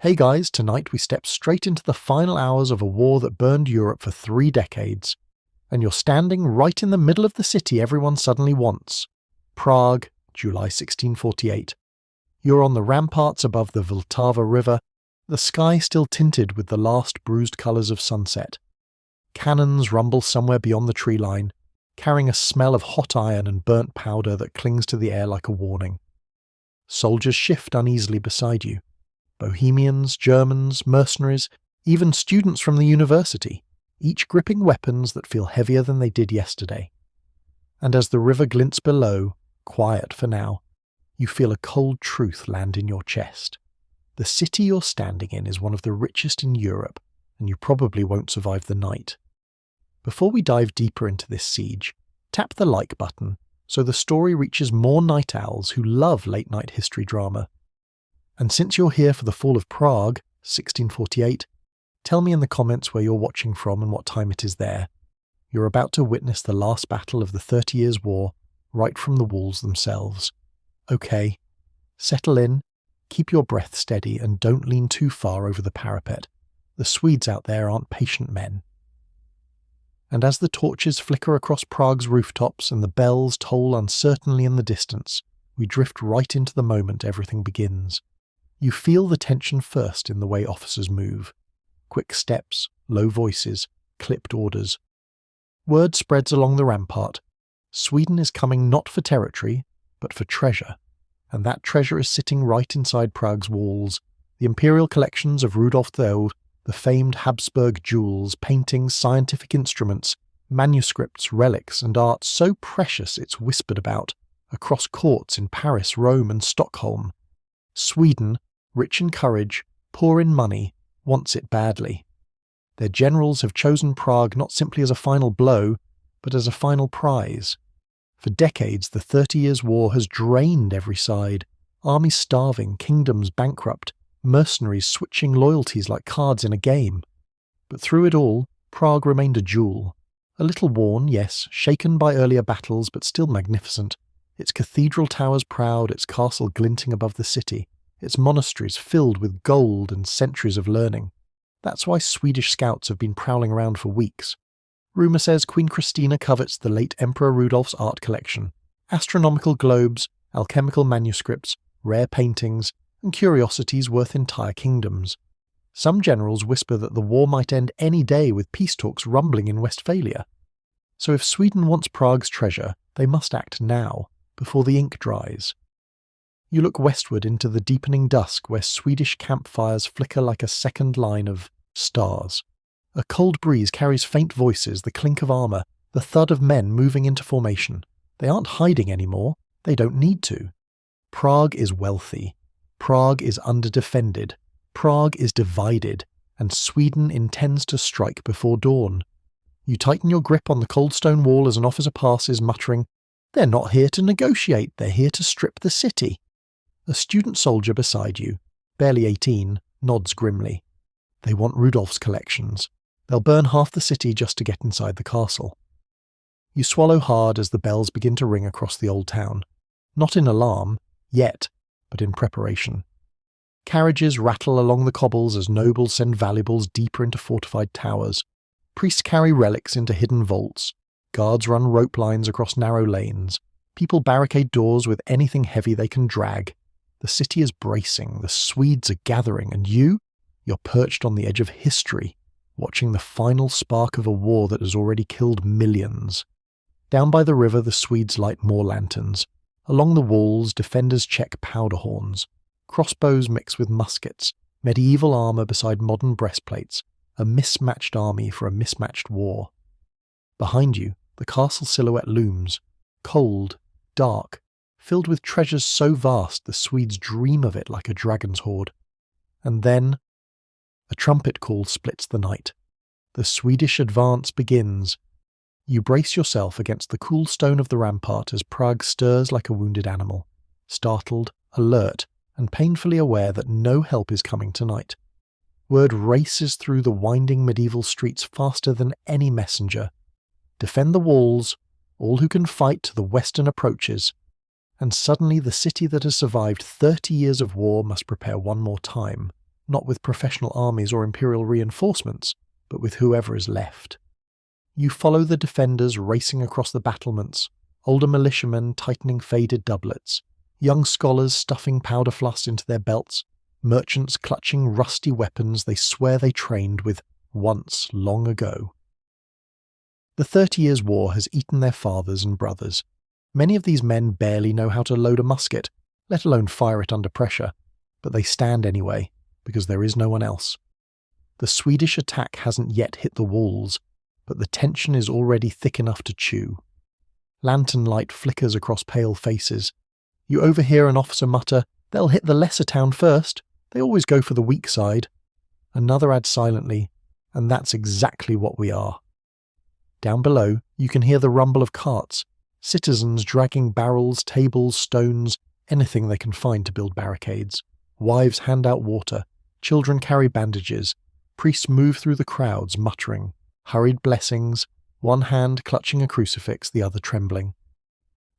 Hey guys, tonight we step straight into the final hours of a war that burned Europe for 3 decades. And you're standing right in the middle of the city everyone suddenly wants. Prague, July 1648. You're on the ramparts above the Vltava River, the sky still tinted with the last bruised colours of sunset. Cannons rumble somewhere beyond the tree line, carrying a smell of hot iron and burnt powder that clings to the air like a warning. Soldiers shift uneasily beside you. Bohemians, Germans, mercenaries, even students from the university, each gripping weapons that feel heavier than they did yesterday. And as the river glints below, quiet for now, you feel a cold truth land in your chest. The city you're standing in is one of the richest in Europe, and you probably won't survive the night. Before we dive deeper into this siege, tap the like button so the story reaches more night owls who love late-night history drama. And since you're here for the fall of Prague, 1648, tell me in the comments where you're watching from and what time it is there. You're about to witness the last battle of the 30 Years' War, right from the walls themselves. Okay, settle in, keep your breath steady and don't lean too far over the parapet. The Swedes out there aren't patient men. And as the torches flicker across Prague's rooftops and the bells toll uncertainly in the distance, we drift right into the moment everything begins. You feel the tension first in the way officers move. Quick steps, low voices, clipped orders. Word spreads along the rampart. Sweden is coming not for territory, but for treasure. And that treasure is sitting right inside Prague's walls. The imperial collections of Rudolf II, the famed Habsburg jewels, paintings, scientific instruments, manuscripts, relics, and art so precious it's whispered about across courts in Paris, Rome, and Stockholm. Sweden, rich in courage, poor in money, wants it badly. Their generals have chosen Prague not simply as a final blow, but as a final prize. For decades, the 30 Years' War has drained every side, armies starving, kingdoms bankrupt, mercenaries switching loyalties like cards in a game. But through it all, Prague remained a jewel. A little worn, yes, shaken by earlier battles, but still magnificent. Its cathedral towers proud, its castle glinting above the city, its monasteries filled with gold and centuries of learning. That's why Swedish scouts have been prowling around for weeks. Rumour says Queen Christina covets the late Emperor Rudolph's art collection, astronomical globes, alchemical manuscripts, rare paintings, and curiosities worth entire kingdoms. Some generals whisper that the war might end any day with peace talks rumbling in Westphalia. So if Sweden wants Prague's treasure, they must act now, before the ink dries. You look westward into the deepening dusk where Swedish campfires flicker like a second line of stars. A cold breeze carries faint voices, the clink of armour, the thud of men moving into formation. They aren't hiding anymore. They don't need to. Prague is wealthy. Prague is underdefended. Prague is divided. And Sweden intends to strike before dawn. You tighten your grip on the cold stone wall as an officer passes, muttering, "They're not here to negotiate. They're here to strip the city." A student soldier beside you, barely 18, nods grimly. They want Rudolph's collections. They'll burn half the city just to get inside the castle. You swallow hard as the bells begin to ring across the old town. Not in alarm, yet, but in preparation. Carriages rattle along the cobbles as nobles send valuables deeper into fortified towers. Priests carry relics into hidden vaults. Guards run rope lines across narrow lanes. People barricade doors with anything heavy they can drag. The city is bracing, the Swedes are gathering, and you're perched on the edge of history, watching the final spark of a war that has already killed millions. Down by the river, the Swedes light more lanterns. Along the walls, defenders check powder horns. Crossbows mix with muskets, medieval armour beside modern breastplates, a mismatched army for a mismatched war. Behind you, the castle silhouette looms, cold, dark, filled with treasures so vast the Swedes dream of it like a dragon's hoard. And then, a trumpet call splits the night. The Swedish advance begins. You brace yourself against the cool stone of the rampart as Prague stirs like a wounded animal, startled, alert, and painfully aware that no help is coming tonight. Word races through the winding medieval streets faster than any messenger. Defend the walls, all who can fight to the western approaches. And suddenly the city that has survived 30 years of war must prepare one more time. not with professional armies or imperial reinforcements, but with whoever is left. You follow the defenders racing across the battlements, older militiamen tightening faded doublets, young scholars stuffing powder flasks into their belts, merchants clutching rusty weapons they swear they trained with once long ago. The 30 Years' War has eaten their fathers and brothers. Many of these men barely know how to load a musket, let alone fire it under pressure, but they stand anyway, because there is no one else. The Swedish attack hasn't yet hit the walls, but the tension is already thick enough to chew. Lantern light flickers across pale faces. You overhear an officer mutter, "They'll hit the lesser town first. They always go for the weak side." Another adds silently, "And that's exactly what we are." Down below, you can hear the rumble of carts, citizens dragging barrels, tables, stones, anything they can find to build barricades. Wives hand out water, children carry bandages, priests move through the crowds muttering, hurried blessings, one hand clutching a crucifix, the other trembling.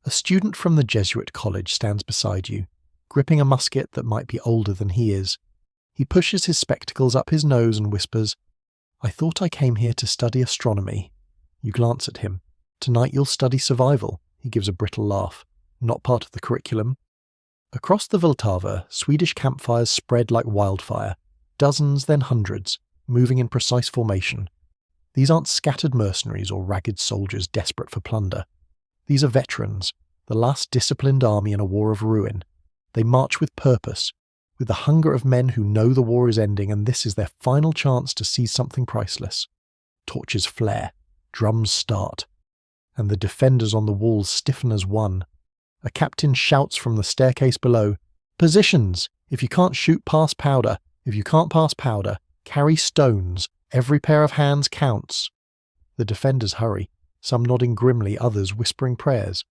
A student from the Jesuit college stands beside you, gripping a musket that might be older than he is. He pushes his spectacles up his nose and whispers, "I thought I came here to study astronomy." You glance at him. "Tonight you'll study survival," he gives a brittle laugh. "Not part of the curriculum." Across the Vltava, Swedish campfires spread like wildfire, dozens then hundreds, moving in precise formation. These aren't scattered mercenaries or ragged soldiers desperate for plunder. These are veterans, the last disciplined army in a war of ruin. They march with purpose, with the hunger of men who know the war is ending and this is their final chance to seize something priceless. Torches flare, drums start, and the defenders on the walls stiffen as one. A captain shouts from the staircase below, "Positions! If you can't shoot, pass powder. If you can't pass powder, carry stones. Every pair of hands counts." The defenders hurry, some nodding grimly, others whispering prayers.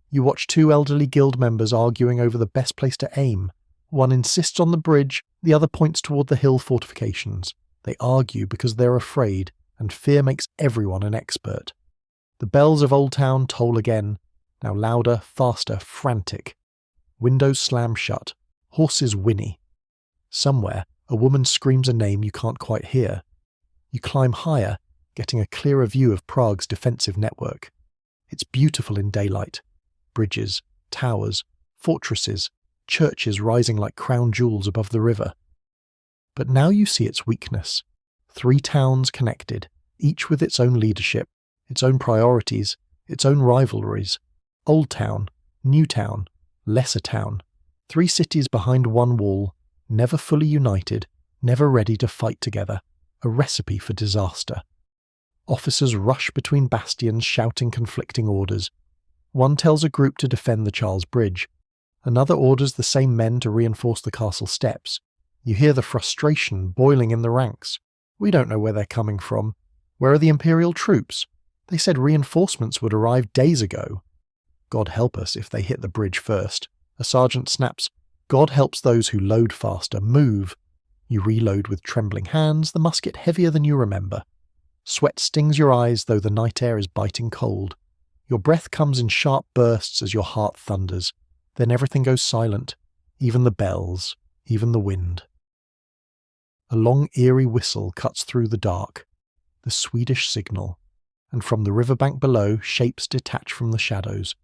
You watch two elderly guild members arguing over the best place to aim. One insists on the bridge, the other points toward the hill fortifications. They argue because they're afraid, and fear makes everyone an expert. The bells of Old Town toll again, now louder, faster, frantic. Windows slam shut, horses whinny. Somewhere, a woman screams a name you can't quite hear. You climb higher, getting a clearer view of Prague's defensive network. It's beautiful in daylight. Bridges, towers, fortresses, churches rising like crown jewels above the river. But now you see its weakness. 3 towns connected, each with its own leadership, its own priorities, its own rivalries. Old Town, New Town, Lesser Town. 3 cities behind one wall, never fully united, never ready to fight together. A recipe for disaster. Officers rush between bastions shouting conflicting orders. One tells a group to defend the Charles Bridge. Another orders the same men to reinforce the castle steps. You hear the frustration boiling in the ranks. "We don't know where they're coming from. Where are the Imperial troops? They said reinforcements would arrive days ago." God help us if they hit the bridge first. A sergeant snaps, "God helps those who load faster. Move." You reload with trembling hands, the musket heavier than you remember. Sweat stings your eyes though the night air is biting cold. Your breath comes in sharp bursts as your heart thunders. Then everything goes silent, even the bells, even the wind. A long eerie whistle cuts through the dark, the Swedish signal, and from the riverbank below shapes detach from the shadows.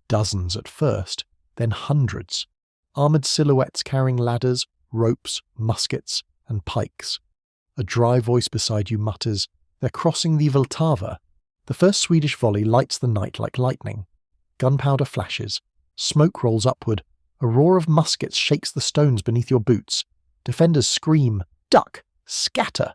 Dozens at first, then hundreds. Armoured silhouettes carrying ladders, ropes, muskets, and pikes. A dry voice beside you mutters, "They're crossing the Vltava." The first Swedish volley lights the night like lightning. Gunpowder flashes. Smoke rolls upward. A roar of muskets shakes the stones beneath your boots. Defenders scream, "Duck! Scatter!"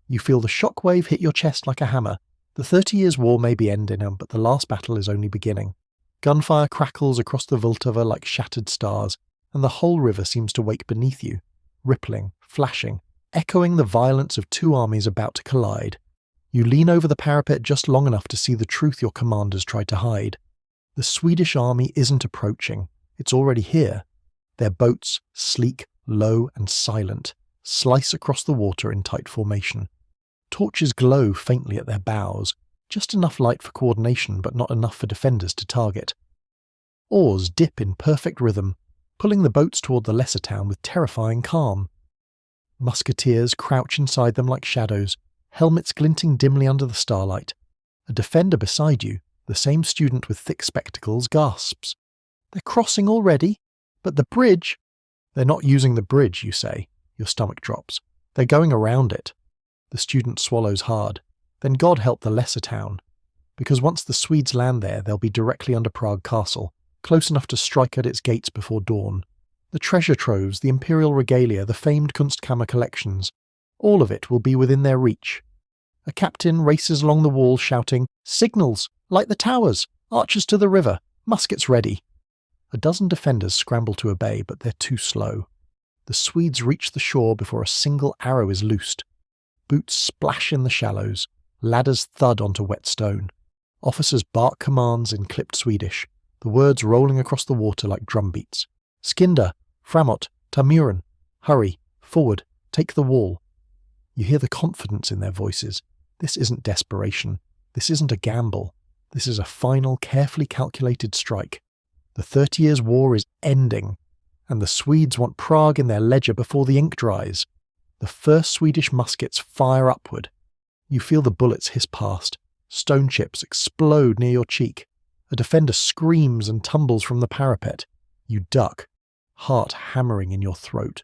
You feel the shockwave hit your chest like a hammer. The 30 Years' War may be ending, but the last battle is only beginning. Gunfire crackles across the Vltava like shattered stars, and the whole river seems to wake beneath you, rippling, flashing, echoing the violence of 2 armies about to collide. You lean over the parapet just long enough to see the truth your commanders tried to hide. The Swedish army isn't approaching, it's already here. Their boats, sleek, low and silent, slice across the water in tight formation. Torches glow faintly at their bows, just enough light for coordination but not enough for defenders to target. Oars dip in perfect rhythm, pulling the boats toward the lesser town with terrifying calm. Musketeers crouch inside them like shadows, helmets glinting dimly under the starlight. A defender beside you, the same student with thick spectacles, gasps. They're crossing already? But the bridge? They're not using the bridge, you say. Your stomach drops. They're going around it. The student swallows hard. Then God help the lesser town. Because once the Swedes land there, they'll be directly under Prague Castle, close enough to strike at its gates before dawn. The treasure troves, the imperial regalia, the famed Kunstkammer collections, all of it will be within their reach. A captain races along the wall shouting, "Signals! Light the towers! Archers to the river! Muskets ready!" A dozen defenders scramble to obey, but they're too slow. The Swedes reach the shore before a single arrow is loosed. Boots splash in the shallows, ladders thud onto wet stone. Officers bark commands in clipped Swedish, the words rolling across the water like drumbeats. "Skinder! Framåt! Ta muren! Hurry! Forward! Take the wall!" You hear the confidence in their voices. This isn't desperation. This isn't a gamble. This is a final, carefully calculated strike. The 30 Years' War is ending, and the Swedes want Prague in their ledger before the ink dries. The first Swedish muskets fire upward. You feel the bullets hiss past. Stone chips explode near your cheek. A defender screams and tumbles from the parapet. You duck, heart hammering in your throat.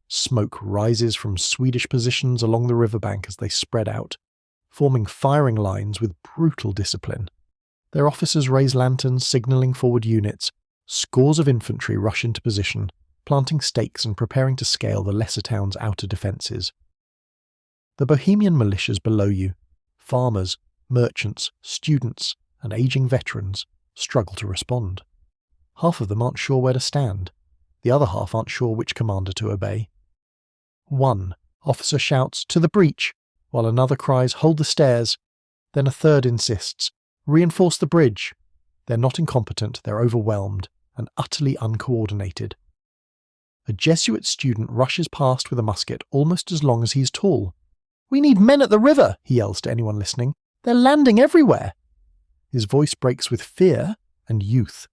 Smoke rises from Swedish positions along the riverbank as they spread out, forming firing lines with brutal discipline. Their officers raise lanterns signalling forward units. Scores of infantry rush into position, planting stakes and preparing to scale the lesser town's outer defences. The Bohemian militias below you, farmers, merchants, students, and ageing veterans, struggle to respond. Half of them aren't sure where to stand. The other half aren't sure which commander to obey. One officer shouts, "To the breach," while another cries, "Hold the stairs." Then a third insists, "Reinforce the bridge." They're not incompetent, they're overwhelmed, and utterly uncoordinated. A Jesuit student rushes past with a musket almost as long as he's tall. "We need men at the river," he yells to anyone listening. "They're landing everywhere." His voice breaks with fear and youth.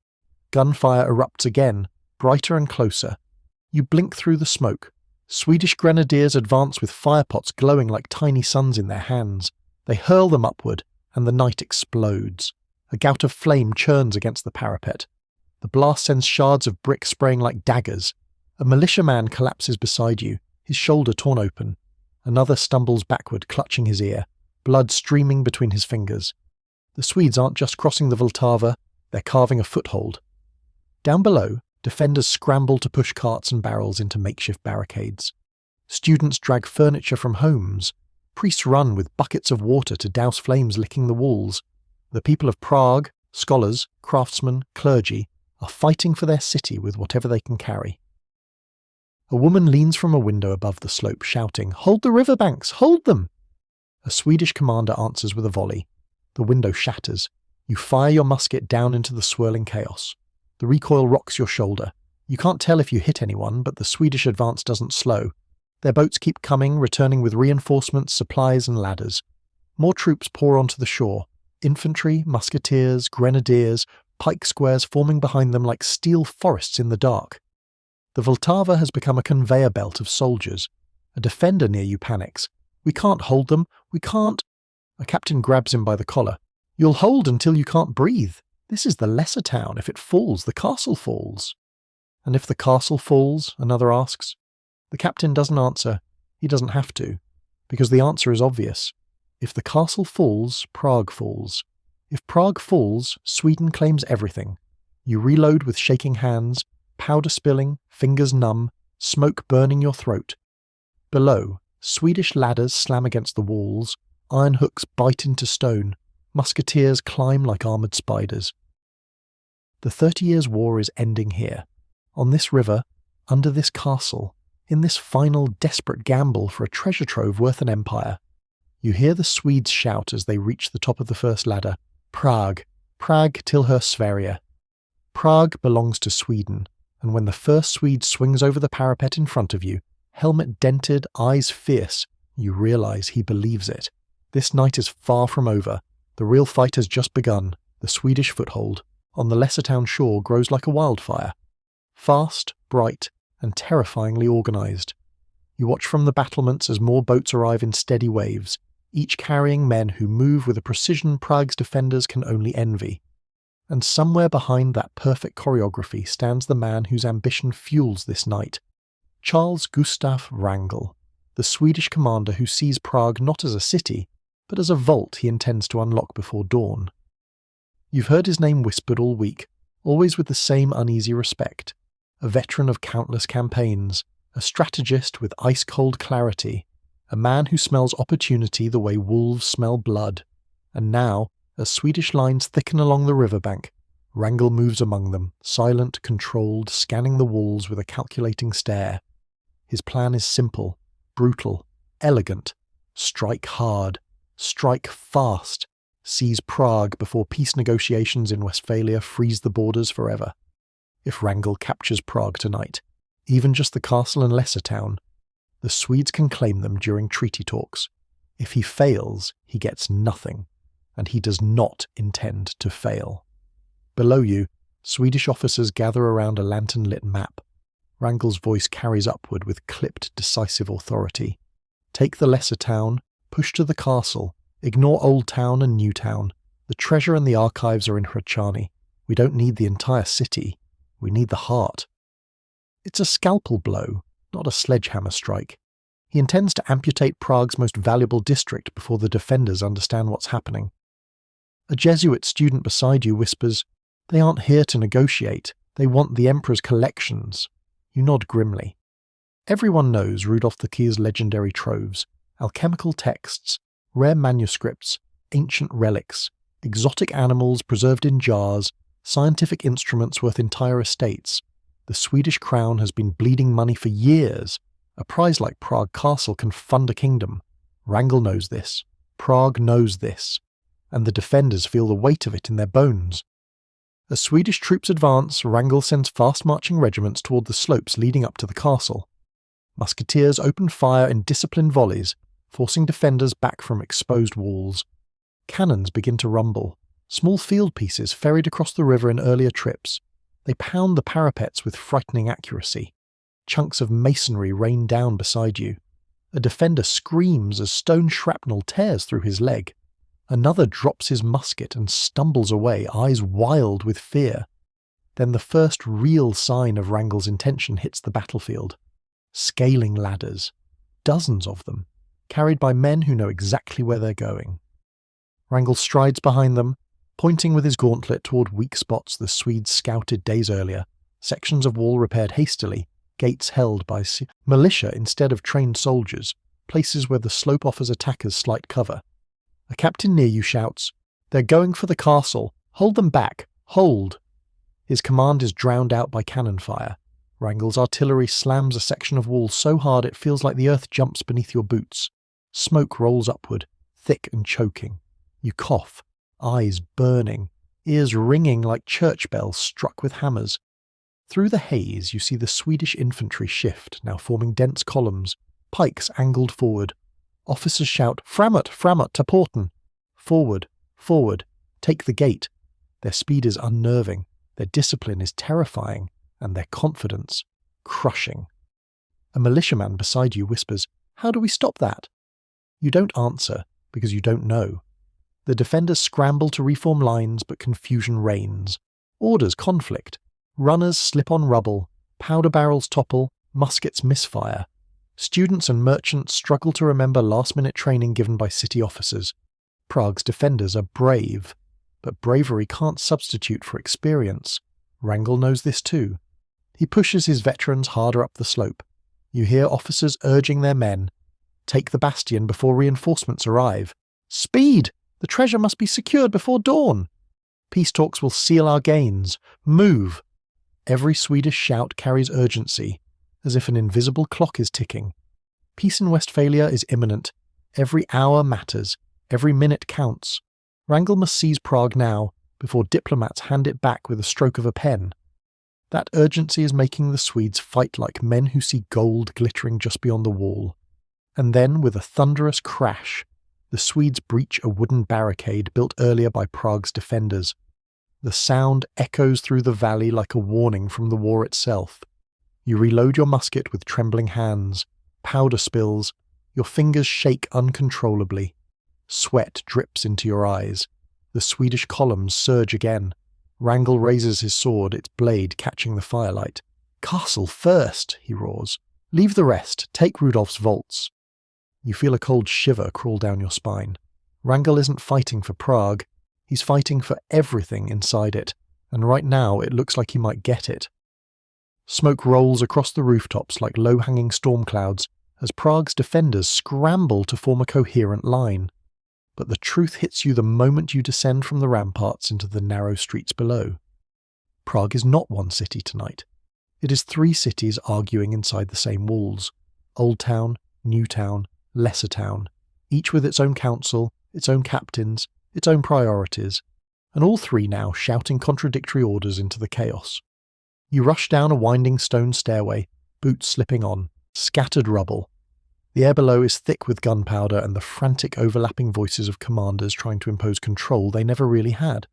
Gunfire erupts again, brighter and closer. You blink through the smoke. Swedish grenadiers advance with firepots glowing like tiny suns in their hands. They hurl them upward, and the night explodes. A gout of flame churns against the parapet. The blast sends shards of brick spraying like daggers. A militiaman collapses beside you, his shoulder torn open. Another stumbles backward, clutching his ear, blood streaming between his fingers. The Swedes aren't just crossing the Vltava, they're carving a foothold. Down below, defenders scramble to push carts and barrels into makeshift barricades. Students drag furniture from homes. Priests run with buckets of water to douse flames licking the walls. The people of Prague, scholars, craftsmen, clergy, are fighting for their city with whatever they can carry. A woman leans from a window above the slope, shouting, "Hold the riverbanks! Hold them!" A Swedish commander answers with a volley. The window shatters. You fire your musket down into the swirling chaos. The recoil rocks your shoulder. You can't tell if you hit anyone, but the Swedish advance doesn't slow. Their boats keep coming, returning with reinforcements, supplies and ladders. More troops pour onto the shore. Infantry, musketeers, grenadiers, pike squares forming behind them like steel forests in the dark. The Vltava has become a conveyor belt of soldiers. A defender near you panics. "We can't hold them. We can't." A captain grabs him by the collar. "You'll hold until you can't breathe. This is the lesser town. If it falls, the castle falls." "And if the castle falls?" another asks. The captain doesn't answer. He doesn't have to, because the answer is obvious. If the castle falls, Prague falls. If Prague falls, Sweden claims everything. You reload with shaking hands, powder spilling, fingers numb, smoke burning your throat. Below, Swedish ladders slam against the walls, iron hooks bite into stone, musketeers climb like armoured spiders. The 30 Years' War is ending here, on this river, under this castle, in this final desperate gamble for a treasure trove worth an empire. You hear the Swedes shout as they reach the top of the first ladder, "Prague, Prague till her Sverige." Prague belongs to Sweden, and when the first Swede swings over the parapet in front of you, helmet dented, eyes fierce, you realise he believes it. This night is far from over. The real fight has just begun. The Swedish foothold on the lesser town shore grows like a wildfire. Fast, bright, and terrifyingly organised. You watch from the battlements as more boats arrive in steady waves, each carrying men who move with a precision Prague's defenders can only envy. And somewhere behind that perfect choreography stands the man whose ambition fuels this night, Charles Gustav Wrangel, the Swedish commander who sees Prague not as a city, but as a vault he intends to unlock before dawn. You've heard his name whispered all week, always with the same uneasy respect. A veteran of countless campaigns, a strategist with ice-cold clarity, a man who smells opportunity the way wolves smell blood. And now, as Swedish lines thicken along the riverbank, Wrangel moves among them, silent, controlled, scanning the walls with a calculating stare. His plan is simple, brutal, elegant. Strike hard, strike fast, seize Prague before peace negotiations in Westphalia freeze the borders forever. If Wrangel captures Prague tonight, even just the castle and lesser town, the Swedes can claim them during treaty talks. If he fails, he gets nothing, and he does not intend to fail. Below you, Swedish officers gather around a lantern-lit map. Wrangel's voice carries upward with clipped, decisive authority. Take the lesser town, push to the castle, ignore Old Town and New Town. The treasure and the archives are in Hradčany. We don't need the entire city. We need the heart. It's a scalpel blow, not a sledgehammer strike. He intends to amputate Prague's most valuable district before the defenders understand what's happening. A Jesuit student beside you whispers, "They aren't here to negotiate. They want the Emperor's collections." You nod grimly. Everyone knows Rudolf the Key's legendary troves, alchemical texts, rare manuscripts, ancient relics, exotic animals preserved in jars, scientific instruments worth entire estates. The Swedish crown has been bleeding money for years. A prize like Prague Castle can fund a kingdom. Wrangel knows this. Prague knows this. And the defenders feel the weight of it in their bones. As Swedish troops advance, Wrangel sends fast-marching regiments toward the slopes leading up to the castle. Musketeers open fire in disciplined volleys, forcing defenders back from exposed walls. Cannons begin to rumble. Small field pieces ferried across the river in earlier trips. They pound the parapets with frightening accuracy. Chunks of masonry rain down beside you. A defender screams as stone shrapnel tears through his leg. Another drops his musket and stumbles away, eyes wild with fear. Then the first real sign of Wrangel's intention hits the battlefield. Scaling ladders. Dozens of them, carried by men who know exactly where they're going. Wrangel strides behind them, pointing with his gauntlet toward weak spots the Swedes scouted days earlier, sections of wall repaired hastily, gates held by militia instead of trained soldiers, places where the slope offers attackers slight cover. A captain near you shouts, "They're going for the castle. Hold them back. Hold." His command is drowned out by cannon fire. Wrangel's artillery slams a section of wall so hard it feels like the earth jumps beneath your boots. Smoke rolls upward, thick and choking. You cough, eyes burning, ears ringing like church bells struck with hammers. Through the haze you see the Swedish infantry shift, now forming dense columns, pikes angled forward. Officers shout, "Framåt, framåt, ta porten!" Forward, forward, take the gate. Their speed is unnerving, their discipline is terrifying, and their confidence crushing. A militiaman beside you whispers, "How do we stop that?" You don't answer, because you don't know. The defenders scramble to reform lines, but confusion reigns. Orders conflict. Runners slip on rubble, powder barrels topple, muskets misfire. Students and merchants struggle to remember last-minute training given by city officers. Prague's defenders are brave, but bravery can't substitute for experience. Wrangel knows this too. He pushes his veterans harder up the slope. You hear officers urging their men, "Take the bastion before reinforcements arrive. Speed! The treasure must be secured before dawn. Peace talks will seal our gains. Move!" Every Swedish shout carries urgency, as if an invisible clock is ticking. Peace in Westphalia is imminent. Every hour matters. Every minute counts. Wrangel must seize Prague now, before diplomats hand it back with a stroke of a pen. That urgency is making the Swedes fight like men who see gold glittering just beyond the wall. And then, with a thunderous crash, the Swedes breach a wooden barricade built earlier by Prague's defenders. The sound echoes through the valley like a warning from the war itself. You reload your musket with trembling hands. Powder spills. Your fingers shake uncontrollably. Sweat drips into your eyes. The Swedish columns surge again. Wrangel raises his sword, its blade catching the firelight. "Castle first," he roars. "Leave the rest. Take Rudolph's vaults." You feel a cold shiver crawl down your spine. Wrangel isn't fighting for Prague. He's fighting for everything inside it, and right now it looks like he might get it. Smoke rolls across the rooftops like low-hanging storm clouds as Prague's defenders scramble to form a coherent line. But the truth hits you the moment you descend from the ramparts into the narrow streets below. Prague is not one city tonight. It is 3 cities arguing inside the same walls. Old Town, New Town, Lesser Town, each with its own council, its own captains, its own priorities, and all 3 now shouting contradictory orders into the chaos. You rush down a winding stone stairway, boots slipping on, scattered rubble. The air below is thick with gunpowder and the frantic overlapping voices of commanders trying to impose control they never really had.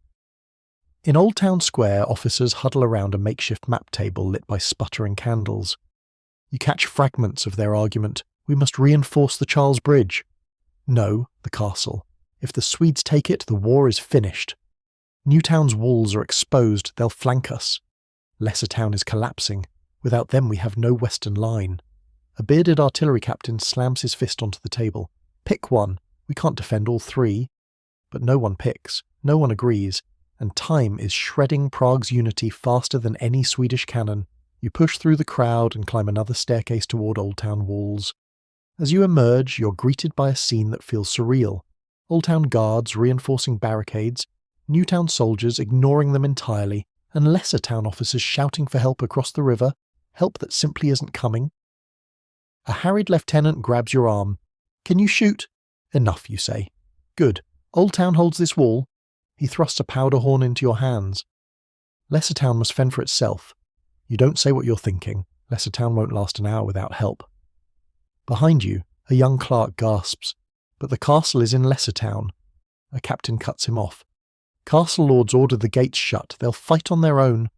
In Old Town Square, officers huddle around a makeshift map table lit by sputtering candles. You catch fragments of their argument, "We must reinforce the Charles Bridge." "No, the castle. If the Swedes take it, the war is finished. Newtown's walls are exposed, they'll flank us. Lesser Town is collapsing. Without them we have no western line." A bearded artillery captain slams his fist onto the table. "Pick one. We can't defend all 3. But no one picks, no one agrees, and time is shredding Prague's unity faster than any Swedish cannon. You push through the crowd and climb another staircase toward Old Town walls. As you emerge, you're greeted by a scene that feels surreal. Old Town guards reinforcing barricades, New Town soldiers ignoring them entirely, and Lesser Town officers shouting for help across the river, help that simply isn't coming. A harried lieutenant grabs your arm. "Can you shoot?" "Enough," you say. "Good. Old Town holds this wall." He thrusts a powder horn into your hands. Lesser Town must fend for itself. You don't say what you're thinking. Lesser Town won't last an hour without help. Behind you, a young clerk gasps. "But the castle is in Lesser Town." A captain cuts him off. "Castle lords ordered the gates shut. They'll fight on their own."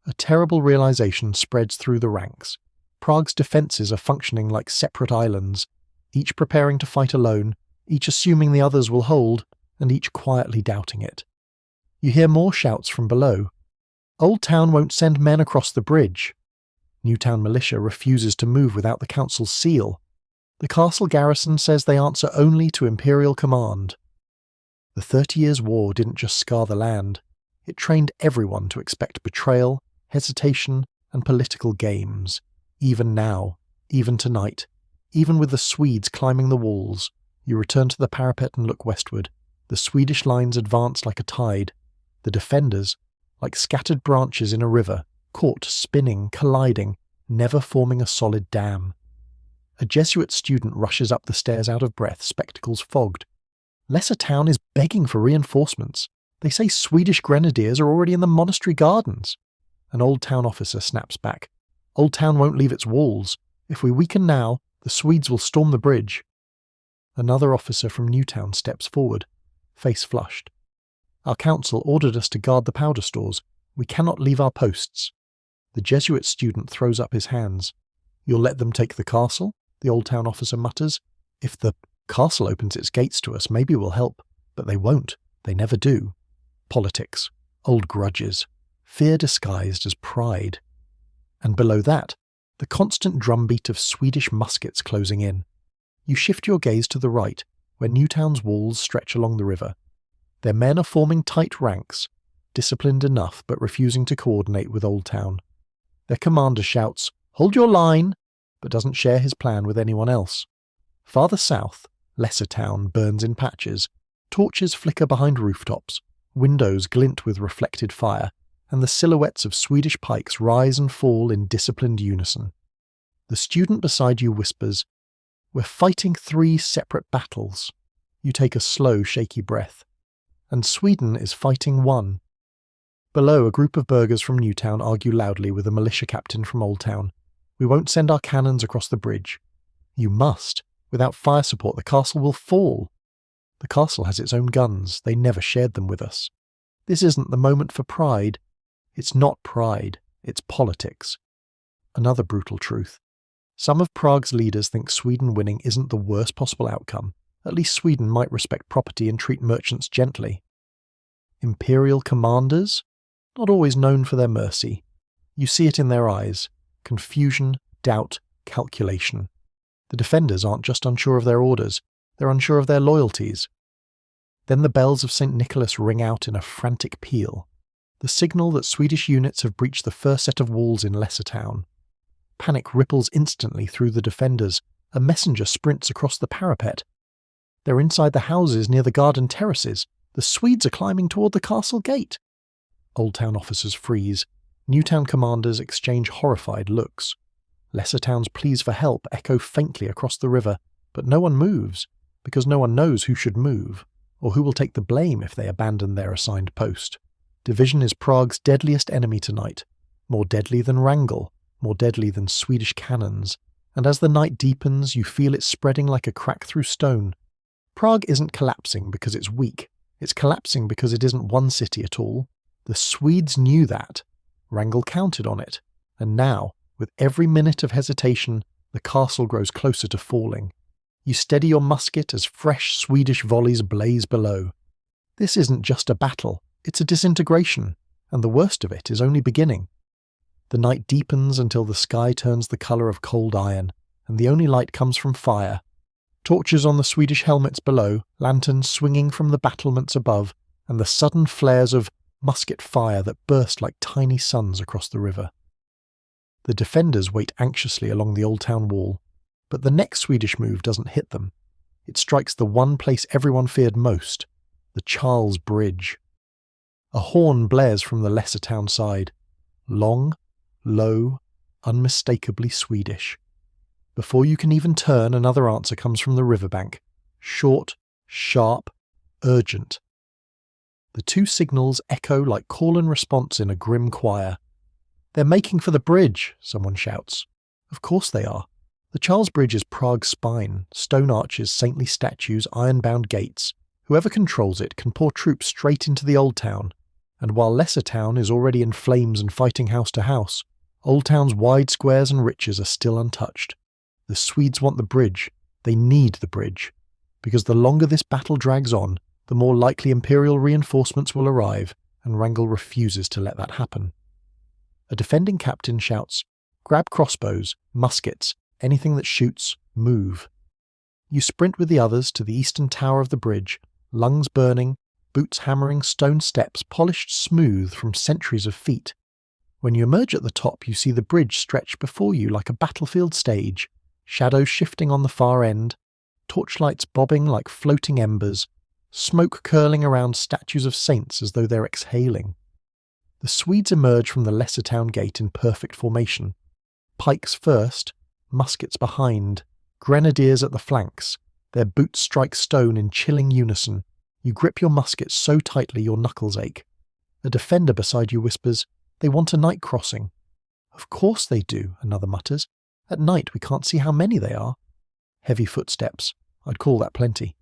A terrible realization spreads through the ranks. Prague's defences are functioning like separate islands, each preparing to fight alone, each assuming the others will hold, and each quietly doubting it. You hear more shouts from below. Old Town won't send men across the bridge. Newtown militia refuses to move without the council's seal. The castle garrison says they answer only to imperial command. The 30 Years' War didn't just scar the land. It trained everyone to expect betrayal, hesitation, and political games. Even now, even tonight, even with the Swedes climbing the walls, you return to the parapet and look westward. The Swedish lines advance like a tide. The defenders, like scattered branches in a river, caught, spinning, colliding, never forming a solid dam. A Jesuit student rushes up the stairs out of breath, spectacles fogged. Lesser Town is begging for reinforcements. They say Swedish grenadiers are already in the monastery gardens. An Old Town officer snaps back. Old Town won't leave its walls. If we weaken now, the Swedes will storm the bridge. Another officer from Newtown steps forward, face flushed. "Our council ordered us to guard the powder stores. We cannot leave our posts." The Jesuit student throws up his hands. "You'll let them take the castle?" the Old Town officer mutters. "If the castle opens its gates to us, maybe we'll help. But they won't. They never do." Politics. Old grudges. Fear disguised as pride. And below that, the constant drumbeat of Swedish muskets closing in. You shift your gaze to the right, where Newtown's walls stretch along the river. Their men are forming tight ranks, disciplined enough but refusing to coordinate with Old Town. Their commander shouts, "Hold your line," but doesn't share his plan with anyone else. Farther south, Lesser Town burns in patches. Torches flicker behind rooftops, windows glint with reflected fire, and the silhouettes of Swedish pikes rise and fall in disciplined unison. The student beside you whispers, "We're fighting 3 separate battles." You take a slow, shaky breath. And Sweden is fighting 1. Below, a group of burghers from Newtown argue loudly with a militia captain from Old Town. "We won't send our cannons across the bridge." "You must. Without fire support, the castle will fall." "The castle has its own guns. They never shared them with us." "This isn't the moment for pride." "It's not pride. It's politics." Another brutal truth. Some of Prague's leaders think Sweden winning isn't the worst possible outcome. At least Sweden might respect property and treat merchants gently. Imperial commanders? Not always known for their mercy. You see it in their eyes. Confusion, doubt, calculation. The defenders aren't just unsure of their orders, they're unsure of their loyalties. Then the bells of St. Nicholas ring out in a frantic peal, the signal that Swedish units have breached the first set of walls in Lesser Town. Panic ripples instantly through the defenders. A messenger sprints across the parapet. They're inside the houses near the garden terraces. The Swedes are climbing toward the castle gate. Old Town officers freeze. New Town commanders exchange horrified looks. Lesser Town's pleas for help echo faintly across the river, but no one moves, because no one knows who should move, or who will take the blame if they abandon their assigned post. Division is Prague's deadliest enemy tonight, more deadly than Wrangel, more deadly than Swedish cannons, and as the night deepens you feel it spreading like a crack through stone. Prague isn't collapsing because it's weak, it's collapsing because it isn't one city at all. The Swedes knew that. Wrangel counted on it, and now, with every minute of hesitation, the castle grows closer to falling. You steady your musket as fresh Swedish volleys blaze below. This isn't just a battle, it's a disintegration, and the worst of it is only beginning. The night deepens until the sky turns the colour of cold iron, and the only light comes from fire. Torches on the Swedish helmets below, lanterns swinging from the battlements above, and the sudden flares of musket fire that burst like tiny suns across the river. The defenders wait anxiously along the Old Town wall, but the next Swedish move doesn't hit them. It strikes the one place everyone feared most, the Charles Bridge. A horn blares from the Lesser Town side, long, low, unmistakably Swedish. Before you can even turn, another answer comes from the riverbank, short, sharp, urgent. The two signals echo like call and response in a grim choir. "They're making for the bridge," someone shouts. Of course they are. The Charles Bridge is Prague's spine, stone arches, saintly statues, iron-bound gates. Whoever controls it can pour troops straight into the Old Town, and while Lesser Town is already in flames and fighting house to house, Old Town's wide squares and riches are still untouched. The Swedes want the bridge. They need the bridge. Because the longer this battle drags on, the more likely Imperial reinforcements will arrive, and Wrangel refuses to let that happen. A defending captain shouts, "Grab crossbows, muskets, anything that shoots, move." You sprint with the others to the eastern tower of the bridge, lungs burning, boots hammering stone steps polished smooth from centuries of feet. When you emerge at the top, you see the bridge stretch before you like a battlefield stage, shadows shifting on the far end, torchlights bobbing like floating embers, smoke curling around statues of saints as though they're exhaling. The Swedes emerge from the Lesser Town gate in perfect formation. Pikes first, muskets behind, grenadiers at the flanks. Their boots strike stone in chilling unison. You grip your musket so tightly your knuckles ache. A defender beside you whispers, "They want a night crossing." "Of course they do," another mutters. "At night we can't see how many they are." Heavy footsteps. I'd call that plenty.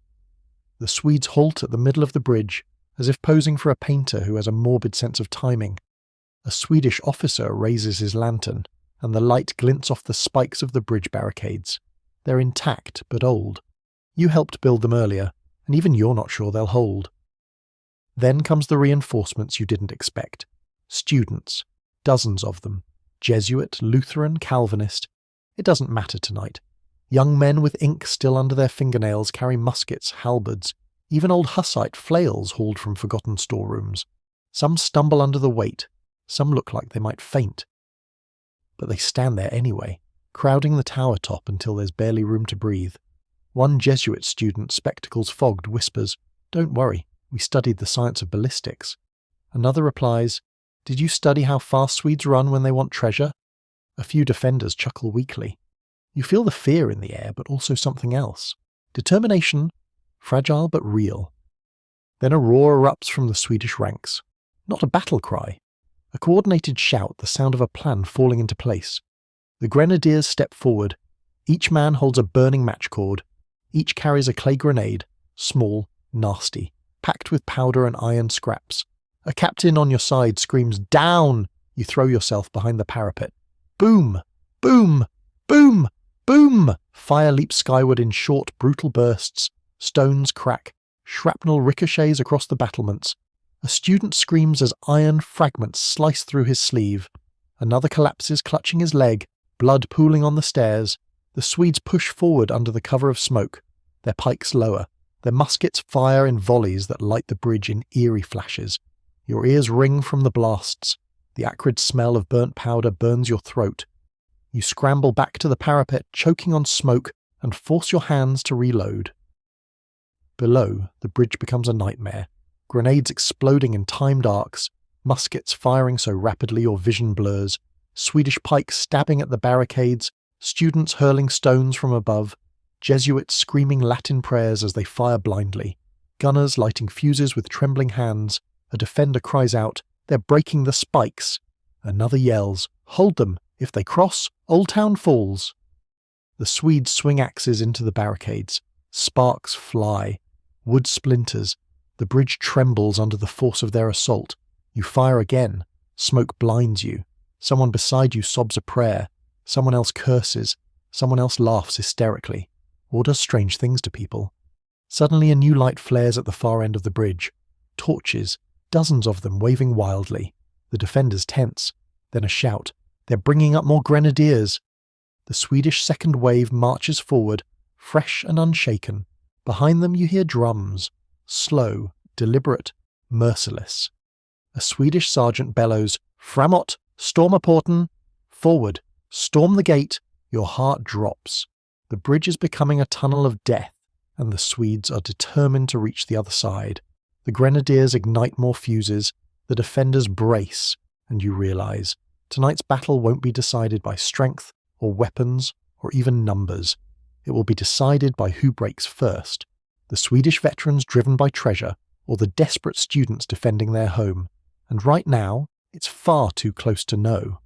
The Swedes halt at the middle of the bridge, as if posing for a painter who has a morbid sense of timing. A Swedish officer raises his lantern, and the light glints off the spikes of the bridge barricades. They're intact, but old. You helped build them earlier, and even you're not sure they'll hold. Then comes the reinforcements you didn't expect. Students, dozens of them. Jesuit, Lutheran, Calvinist. It doesn't matter tonight. Young men with ink still under their fingernails carry muskets, halberds, even old Hussite flails hauled from forgotten storerooms. Some stumble under the weight, some look like they might faint. But they stand there anyway, crowding the tower top until there's barely room to breathe. One Jesuit student, spectacles fogged, whispers, "Don't worry, we studied the science of ballistics." Another replies, "Did you study how fast Swedes run when they want treasure?" A few defenders chuckle weakly. You feel the fear in the air, but also something else. Determination, fragile but real. Then a roar erupts from the Swedish ranks. Not a battle cry. A coordinated shout, the sound of a plan falling into place. The grenadiers step forward. Each man holds a burning match cord. Each carries a clay grenade, small, nasty, packed with powder and iron scraps. A captain on your side screams, "Down!" You throw yourself behind the parapet. Boom! Boom! Boom! Boom! Fire leaps skyward in short, brutal bursts. Stones crack. Shrapnel ricochets across the battlements. A student screams as iron fragments slice through his sleeve. Another collapses, clutching his leg, blood pooling on the stairs. The Swedes push forward under the cover of smoke. Their pikes lower. Their muskets fire in volleys that light the bridge in eerie flashes. Your ears ring from the blasts. The acrid smell of burnt powder burns your throat. You scramble back to the parapet, choking on smoke, and force your hands to reload. Below, the bridge becomes a nightmare. Grenades exploding in timed arcs, muskets firing so rapidly your vision blurs, Swedish pikes stabbing at the barricades, students hurling stones from above, Jesuits screaming Latin prayers as they fire blindly, gunners lighting fuses with trembling hands. A defender cries out, "They're breaking the spikes!" Another yells, "Hold them! If they cross, Old Town falls!" The Swedes swing axes into the barricades. Sparks fly. Wood splinters. The bridge trembles under the force of their assault. You fire again. Smoke blinds you. Someone beside you sobs a prayer. Someone else curses. Someone else laughs hysterically. Or does strange things to people. Suddenly a new light flares at the far end of the bridge. Torches, dozens of them waving wildly. The defenders tense. Then a shout. They're bringing up more grenadiers. The Swedish second wave marches forward, fresh and unshaken. Behind them you hear drums. Slow, deliberate, merciless. A Swedish sergeant bellows, "Framåt, storma porten!" Forward, storm the gate. Your heart drops. The bridge is becoming a tunnel of death, and the Swedes are determined to reach the other side. The grenadiers ignite more fuses, the defenders brace, and you realize tonight's battle won't be decided by strength or weapons or even numbers. It will be decided by who breaks first, the Swedish veterans driven by treasure or the desperate students defending their home. And right now, it's far too close to know.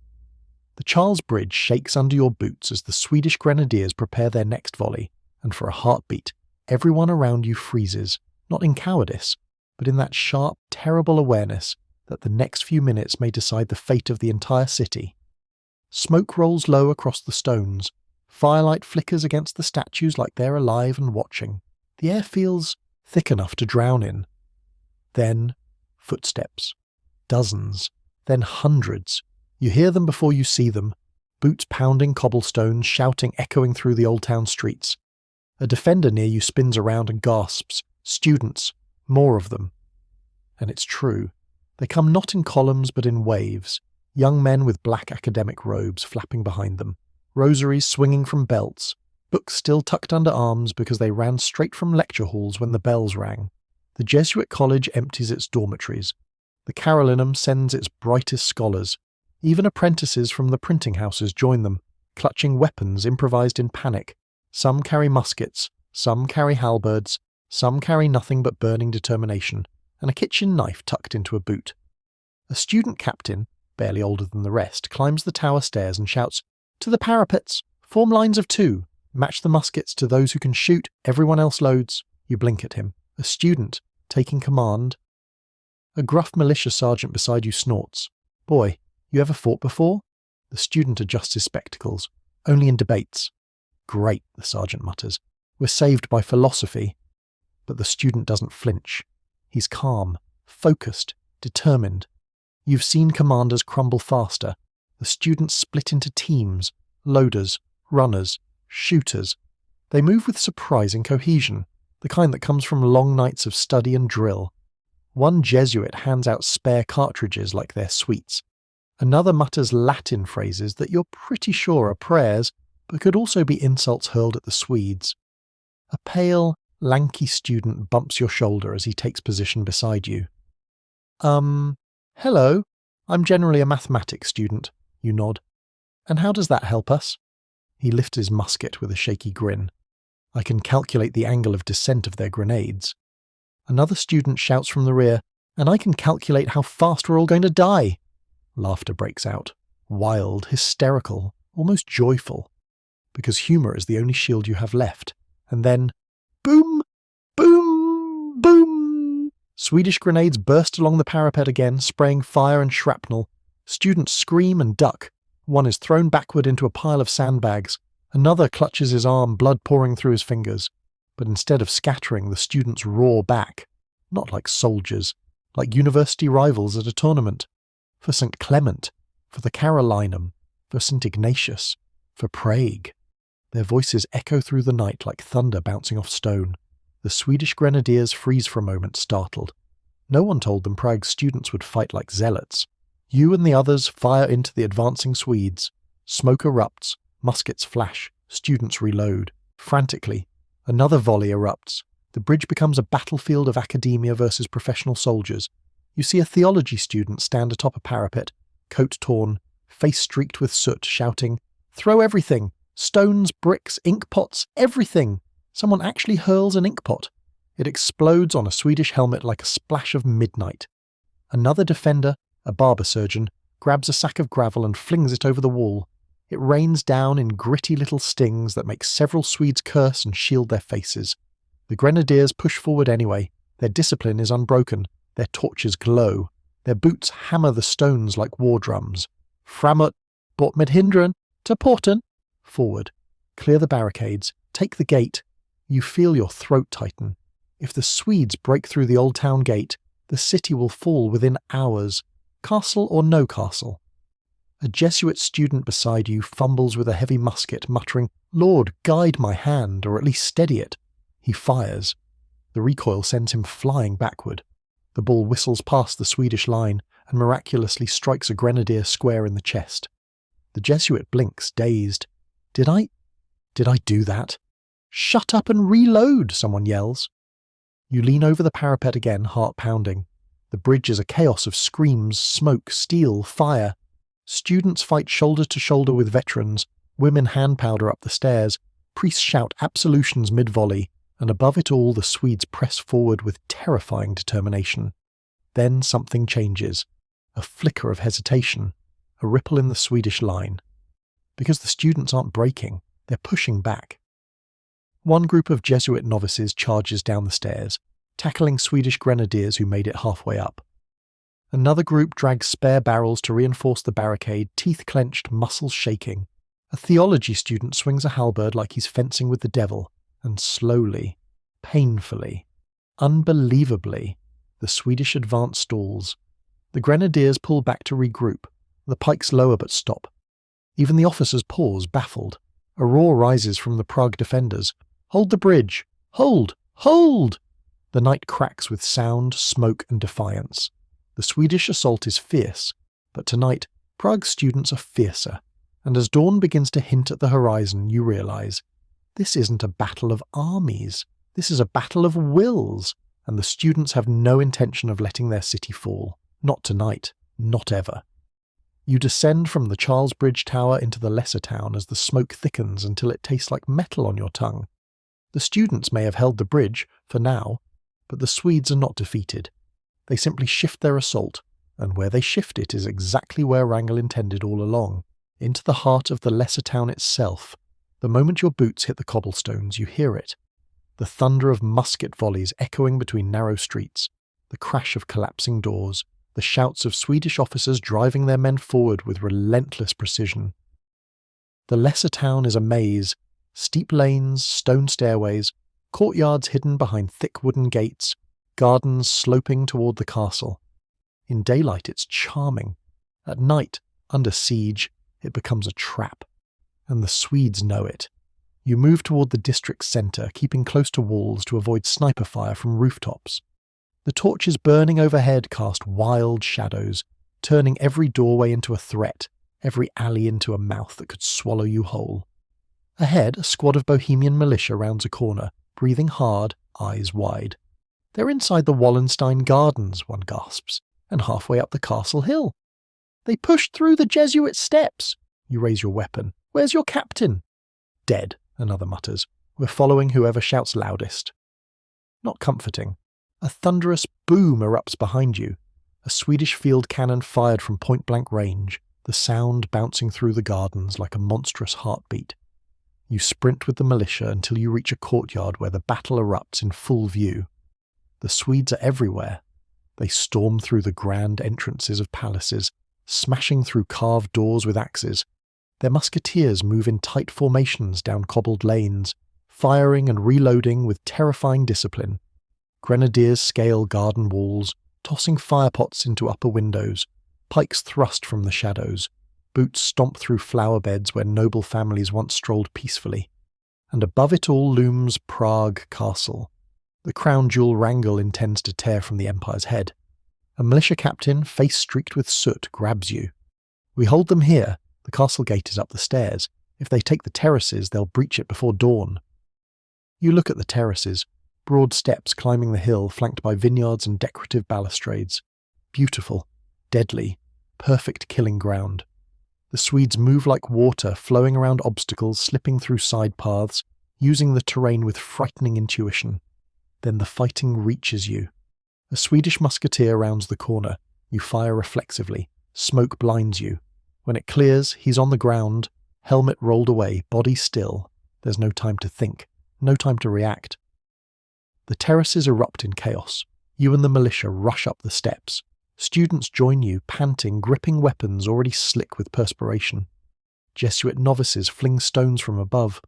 The Charles Bridge shakes under your boots as the Swedish grenadiers prepare their next volley, and for a heartbeat, everyone around you freezes, not in cowardice, but in that sharp, terrible awareness that the next few minutes may decide the fate of the entire city. Smoke rolls low across the stones. Firelight flickers against the statues like they're alive and watching. The air feels thick enough to drown in. Then, footsteps. Dozens. Then hundreds. You hear them before you see them. Boots pounding cobblestones, shouting echoing through the old town streets. A defender near you spins around and gasps, "Students, more of them." And it's true. They come not in columns but in waves. Young men with black academic robes flapping behind them. Rosaries swinging from belts. Books still tucked under arms because they ran straight from lecture halls when the bells rang. The Jesuit college empties its dormitories. The Carolinum sends its brightest scholars. Even apprentices from the printing houses join them, clutching weapons improvised in panic. Some carry muskets, some carry halberds, some carry nothing but burning determination, and a kitchen knife tucked into a boot. A student captain, barely older than the rest, climbs the tower stairs and shouts, "To the parapets! Form lines of 2! Match the muskets to those who can shoot, everyone else loads." You blink at him. A student, taking command. A gruff militia sergeant beside you snorts. "Boy, you ever fought before?" The student adjusts his spectacles. "Only in debates." "Great," the sergeant mutters. "We're saved by philosophy." But the student doesn't flinch. He's calm, focused, determined. You've seen commanders crumble faster. The students split into teams, loaders, runners, shooters. They move with surprising cohesion, the kind that comes from long nights of study and drill. One Jesuit hands out spare cartridges like they're sweets. Another mutters Latin phrases that you're pretty sure are prayers, but could also be insults hurled at the Swedes. A pale, lanky student bumps your shoulder as he takes position beside you. Hello, I'm generally a mathematics student," you nod. "And how does that help us?" He lifts his musket with a shaky grin. "I can calculate the angle of descent of their grenades." Another student shouts from the rear, "And I can calculate how fast we're all going to die." Laughter breaks out. Wild, hysterical, almost joyful. Because humour is the only shield you have left. And then, boom, boom, boom! Swedish grenades burst along the parapet again, spraying fire and shrapnel. Students scream and duck. One is thrown backward into a pile of sandbags. Another clutches his arm, blood pouring through his fingers. But instead of scattering, the students roar back. Not like soldiers, like university rivals at a tournament. For St. Clement, for the Carolinum, for St. Ignatius, for Prague. Their voices echo through the night like thunder bouncing off stone. The Swedish grenadiers freeze for a moment, startled. No one told them Prague's students would fight like zealots. You and the others fire into the advancing Swedes. Smoke erupts, muskets flash, students reload. Frantically, another volley erupts. The bridge becomes a battlefield of academia versus professional soldiers. You see a theology student stand atop a parapet, coat torn, face streaked with soot, shouting, "Throw everything! Stones, bricks, ink pots, everything!" Someone actually hurls an ink pot. It explodes on a Swedish helmet like a splash of midnight. Another defender, a barber surgeon, grabs a sack of gravel and flings it over the wall. It rains down in gritty little stings that make several Swedes curse and shield their faces. The grenadiers push forward anyway. Their discipline is unbroken. Their torches glow. Their boots hammer the stones like war drums. Framåt, bort med hindren, till porten. Forward. Clear the barricades. Take the gate. You feel your throat tighten. If the Swedes break through the old town gate, the city will fall within hours. Castle or no castle. A Jesuit student beside you fumbles with a heavy musket, muttering, "Lord, guide my hand, or at least steady it." He fires. The recoil sends him flying backward. The ball whistles past the Swedish line and miraculously strikes a grenadier square in the chest. The Jesuit blinks, dazed. Did I do that? "Shut up and reload," someone yells. You lean over the parapet again, heart pounding. The bridge is a chaos of screams, smoke, steel, fire. Students fight shoulder to shoulder with veterans, women hand powder up the stairs, priests shout absolutions mid-volley, and above it all the Swedes press forward with terrifying determination. Then something changes. A flicker of hesitation, a ripple in the Swedish line. Because the students aren't breaking, they're pushing back. One group of Jesuit novices charges down the stairs, tackling Swedish grenadiers who made it halfway up. Another group drags spare barrels to reinforce the barricade, teeth clenched, muscles shaking. A theology student swings a halberd like he's fencing with the devil, and slowly, painfully, unbelievably, the Swedish advance stalls. The grenadiers pull back to regroup. The pikes lower but stop. Even the officers pause, baffled. A roar rises from the Prague defenders. "Hold the bridge! Hold! Hold!" The night cracks with sound, smoke, and defiance. The Swedish assault is fierce, but tonight, Prague's students are fiercer. And as dawn begins to hint at the horizon, you realise, this isn't a battle of armies. This is a battle of wills, and the students have no intention of letting their city fall. Not tonight. Not ever. You descend from the Charles Bridge Tower into the lesser town as the smoke thickens until it tastes like metal on your tongue. The students may have held the bridge, for now, but the Swedes are not defeated. They simply shift their assault, and where they shift it is exactly where Wrangel intended all along, into the heart of the lesser town itself. The moment your boots hit the cobblestones, you hear it. The thunder of musket volleys echoing between narrow streets, the crash of collapsing doors, the shouts of Swedish officers driving their men forward with relentless precision. The lesser town is a maze, steep lanes, stone stairways, courtyards hidden behind thick wooden gates, gardens sloping toward the castle. In daylight it's charming. At night, under siege, it becomes a trap. And the Swedes know it. You move toward the district's centre, keeping close to walls to avoid sniper fire from rooftops. The torches burning overhead cast wild shadows, turning every doorway into a threat, every alley into a mouth that could swallow you whole. Ahead, a squad of Bohemian militia rounds a corner, breathing hard, eyes wide. They're inside the Wallenstein Gardens, one gasps, and halfway up the castle hill. They pushed through the Jesuit steps. You raise your weapon. Where's your captain? Dead, another mutters. We're following whoever shouts loudest. Not comforting. A thunderous boom erupts behind you. A Swedish field cannon fired from point-blank range, the sound bouncing through the gardens like a monstrous heartbeat. You sprint with the militia until you reach a courtyard where the battle erupts in full view. The Swedes are everywhere. They storm through the grand entrances of palaces, smashing through carved doors with axes. Their musketeers move in tight formations down cobbled lanes, firing and reloading with terrifying discipline. Grenadiers scale garden walls, tossing firepots into upper windows, pikes thrust from the shadows, boots stomp through flower beds where noble families once strolled peacefully. And above it all looms Prague Castle. The crown jewel Wrangel intends to tear from the Empire's head. A militia captain, face streaked with soot, grabs you. "We hold them here. The castle gate is up the stairs. If they take the terraces, they'll breach it before dawn." You look at the terraces, broad steps climbing the hill flanked by vineyards and decorative balustrades. Beautiful, deadly, perfect killing ground. The Swedes move like water, flowing around obstacles, slipping through side paths, using the terrain with frightening intuition. Then the fighting reaches you. A Swedish musketeer rounds the corner. You fire reflexively. Smoke blinds you. When it clears, he's on the ground, helmet rolled away, body still. There's no time to think, no time to react. The terraces erupt in chaos. You and the militia rush up the steps. Students join you, panting, gripping weapons already slick with perspiration. Jesuit novices fling stones from above.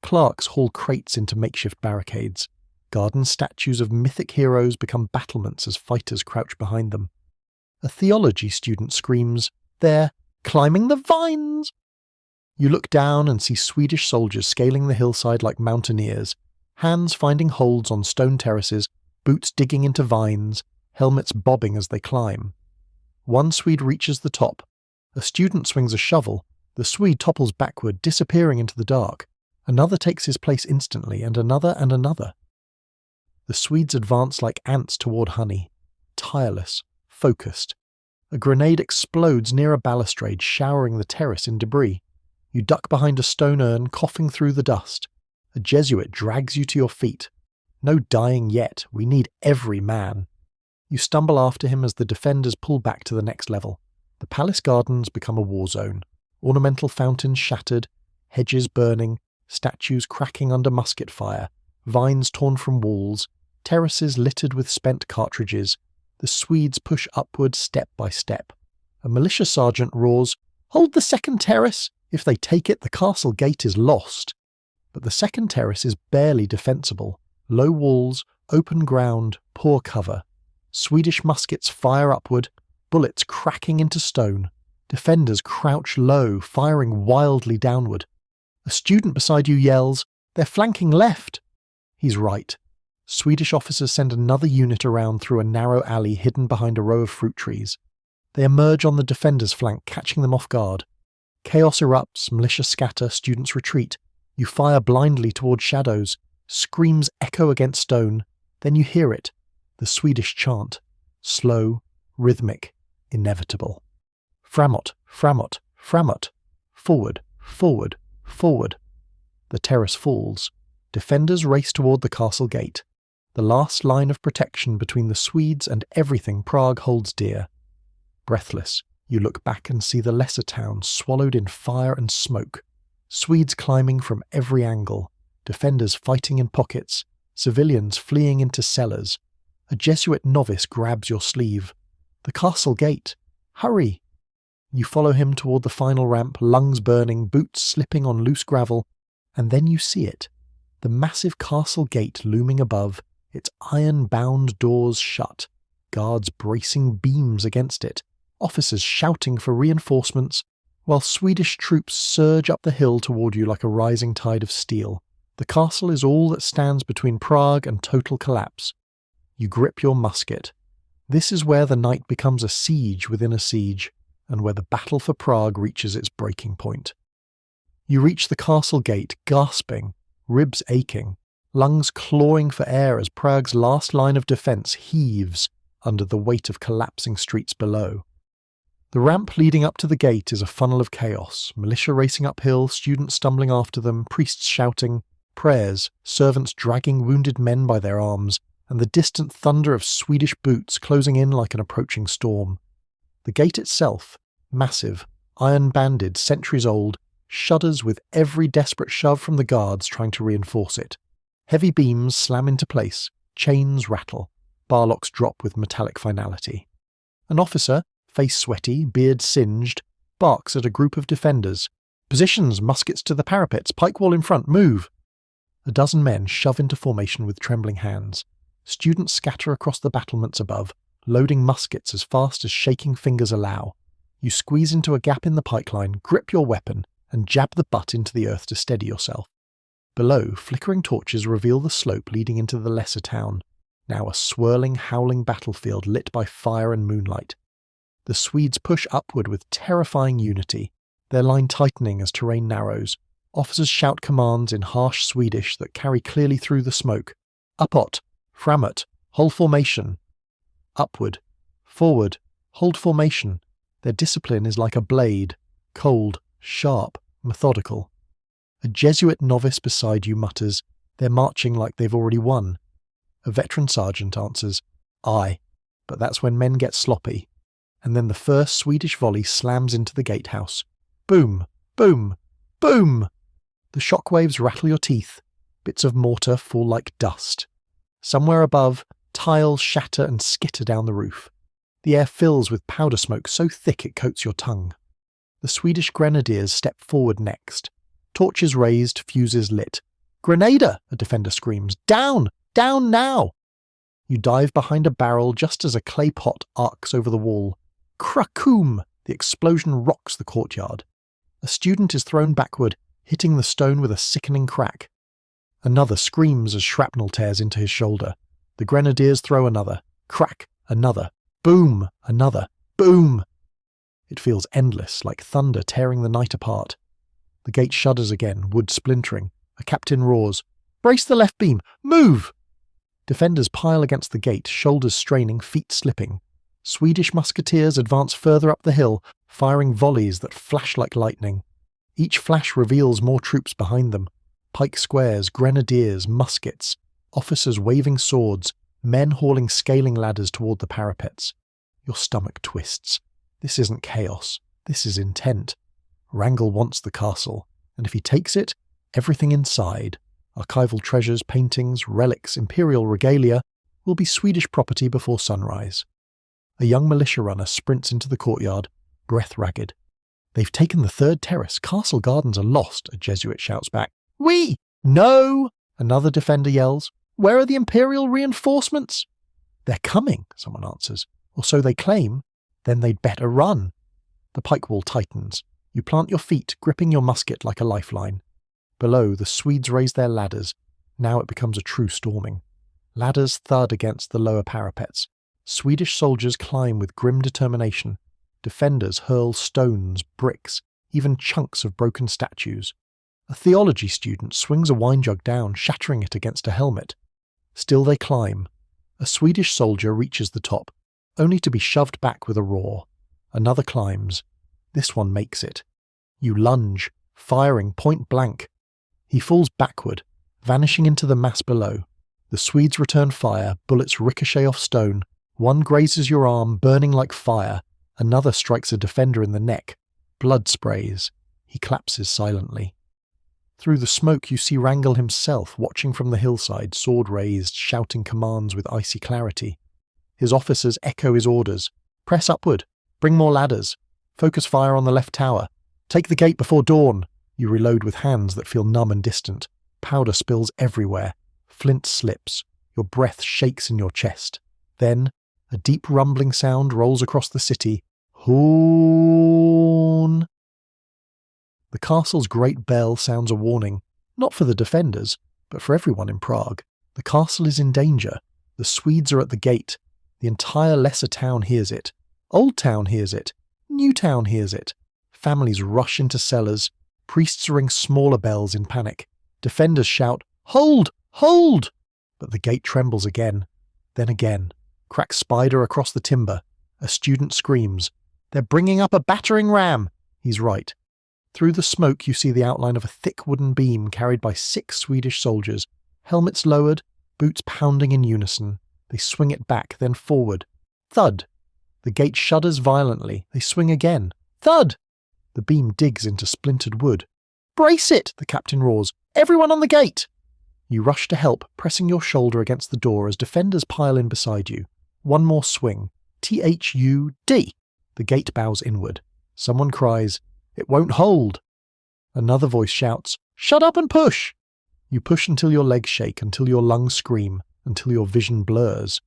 Clerks haul crates into makeshift barricades. Garden statues of mythic heroes become battlements as fighters crouch behind them. A theology student screams, "They're climbing the vines!" You look down and see Swedish soldiers scaling the hillside like mountaineers, hands finding holds on stone terraces, boots digging into vines, helmets bobbing as they climb. One Swede reaches the top. A student swings a shovel. The Swede topples backward, disappearing into the dark. Another takes his place instantly, and another and another. The Swedes advance like ants toward honey, tireless, focused. A grenade explodes near a balustrade, showering the terrace in debris. You duck behind a stone urn, coughing through the dust. A Jesuit drags you to your feet. "No dying yet. We need every man." You stumble after him as the defenders pull back to the next level. The palace gardens become a war zone. Ornamental fountains shattered, hedges burning, statues cracking under musket fire, vines torn from walls, terraces littered with spent cartridges. The Swedes push upward step by step. A militia sergeant roars, "Hold the second terrace! If they take it, the castle gate is lost." But the second terrace is barely defensible. Low walls, open ground, poor cover. Swedish muskets fire upward, bullets cracking into stone. Defenders crouch low, firing wildly downward. A student beside you yells, "They're flanking left!" He's right. Swedish officers send another unit around through a narrow alley hidden behind a row of fruit trees. They emerge on the defenders' flank, catching them off guard. Chaos erupts, militia scatter, students retreat. You fire blindly toward shadows. Screams echo against stone. Then you hear it. The Swedish chant. Slow, rhythmic, inevitable. Framåt, framåt, framåt. Forward, forward, forward. The terrace falls. Defenders race toward the castle gate. The last line of protection between the Swedes and everything Prague holds dear. Breathless, you look back and see the lesser town swallowed in fire and smoke. Swedes climbing from every angle. Defenders fighting in pockets. Civilians fleeing into cellars. A Jesuit novice grabs your sleeve. "The castle gate! Hurry!" You follow him toward the final ramp, lungs burning, boots slipping on loose gravel, and then you see it. The massive castle gate looming above, its iron-bound doors shut, guards bracing beams against it, officers shouting for reinforcements, while Swedish troops surge up the hill toward you like a rising tide of steel. The castle is all that stands between Prague and total collapse. You grip your musket. This is where the night becomes a siege within a siege, and where the battle for Prague reaches its breaking point. You reach the castle gate, gasping, ribs aching, lungs clawing for air as Prague's last line of defence heaves under the weight of collapsing streets below. The ramp leading up to the gate is a funnel of chaos, militia racing uphill, students stumbling after them, priests shouting, prayers, servants dragging wounded men by their arms, and the distant thunder of Swedish boots closing in like an approaching storm. The gate itself, massive, iron-banded, centuries old, shudders with every desperate shove from the guards trying to reinforce it. Heavy beams slam into place, chains rattle, bar locks drop with metallic finality. An officer, face sweaty, beard singed, barks at a group of defenders. Positions, muskets to the parapets, pike wall in front, move! A dozen men shove into formation with trembling hands. Students scatter across the battlements above, loading muskets as fast as shaking fingers allow. You squeeze into a gap in the pike line, grip your weapon, and jab the butt into the earth to steady yourself. Below, flickering torches reveal the slope leading into the lesser town, now a swirling, howling battlefield lit by fire and moonlight. The Swedes push upward with terrifying unity, their line tightening as terrain narrows. Officers shout commands in harsh Swedish that carry clearly through the smoke. Uppåt, framåt, hold formation. Upward, forward, hold formation. Their discipline is like a blade, cold, sharp, methodical. A Jesuit novice beside you mutters, "They're marching like they've already won." A veteran sergeant answers, "Aye," but that's when men get sloppy. And then the first Swedish volley slams into the gatehouse. Boom, boom, boom! The shockwaves rattle your teeth. Bits of mortar fall like dust. Somewhere above, tiles shatter and skitter down the roof. The air fills with powder smoke so thick it coats your tongue. The Swedish grenadiers step forward next. Torches raised, fuses lit. "Grenader!" a defender screams. "Down! Down now!" You dive behind a barrel just as a clay pot arcs over the wall. Krakoom! The explosion rocks the courtyard. A student is thrown backward, hitting the stone with a sickening crack. Another screams as shrapnel tears into his shoulder. The grenadiers throw another. Crack! Another. Boom! Another. Boom! It feels endless, like thunder tearing the night apart. The gate shudders again, wood splintering. A captain roars, "Brace the left beam! Move!" Defenders pile against the gate, shoulders straining, feet slipping. Swedish musketeers advance further up the hill, firing volleys that flash like lightning. Each flash reveals more troops behind them. Pike squares, grenadiers, muskets, officers waving swords, men hauling scaling ladders toward the parapets. Your stomach twists. This isn't chaos. This is intent. Wrangel wants the castle, and if he takes it, everything inside, archival treasures, paintings, relics, imperial regalia, will be Swedish property before sunrise. A young militia runner sprints into the courtyard, breath ragged. "They've taken the third terrace. Castle gardens are lost," a Jesuit shouts back. "We! No!" another defender yells. "Where are the imperial reinforcements?" "They're coming," someone answers. "Or so they claim. Then they'd better run." The pike wall tightens. You plant your feet, gripping your musket like a lifeline. Below, the Swedes raise their ladders. Now it becomes a true storming. Ladders thud against the lower parapets. Swedish soldiers climb with grim determination. Defenders hurl stones, bricks, even chunks of broken statues. A theology student swings a wine jug down, shattering it against a helmet. Still they climb. A Swedish soldier reaches the top, only to be shoved back with a roar. Another climbs. This one makes it. You lunge, firing point blank. He falls backward, vanishing into the mass below. The Swedes return fire, bullets ricochet off stone. One grazes your arm, burning like fire. Another strikes a defender in the neck. Blood sprays. He collapses silently. Through the smoke you see Wrangel himself, watching from the hillside, sword raised, shouting commands with icy clarity. His officers echo his orders. "Press upward. Bring more ladders. Focus fire on the left tower. Take the gate before dawn." You reload with hands that feel numb and distant. Powder spills everywhere. Flint slips. Your breath shakes in your chest. Then, a deep rumbling sound rolls across the city. Horn! The castle's great bell sounds a warning, not for the defenders, but for everyone in Prague. The castle is in danger. The Swedes are at the gate. The entire lesser town hears it. Old Town hears it. New Town hears it. Families rush into cellars. Priests ring smaller bells in panic. Defenders shout, "Hold! Hold!" But the gate trembles again. Then again. Cracks spider across the timber. A student screams, "They're bringing up a battering ram!" He's right. Through the smoke you see the outline of a thick wooden beam carried by 6 Swedish soldiers. Helmets lowered, boots pounding in unison. They swing it back, then forward. Thud! The gate shudders violently. They swing again. Thud! The beam digs into splintered wood. "Brace it!" the captain roars. "Everyone on the gate!" You rush to help, pressing your shoulder against the door as defenders pile in beside you. One more swing. THUD! The gate bows inward. Someone cries, "It won't hold!" Another voice shouts, "Shut up and push!" You push until your legs shake, until your lungs scream, until your vision blurs.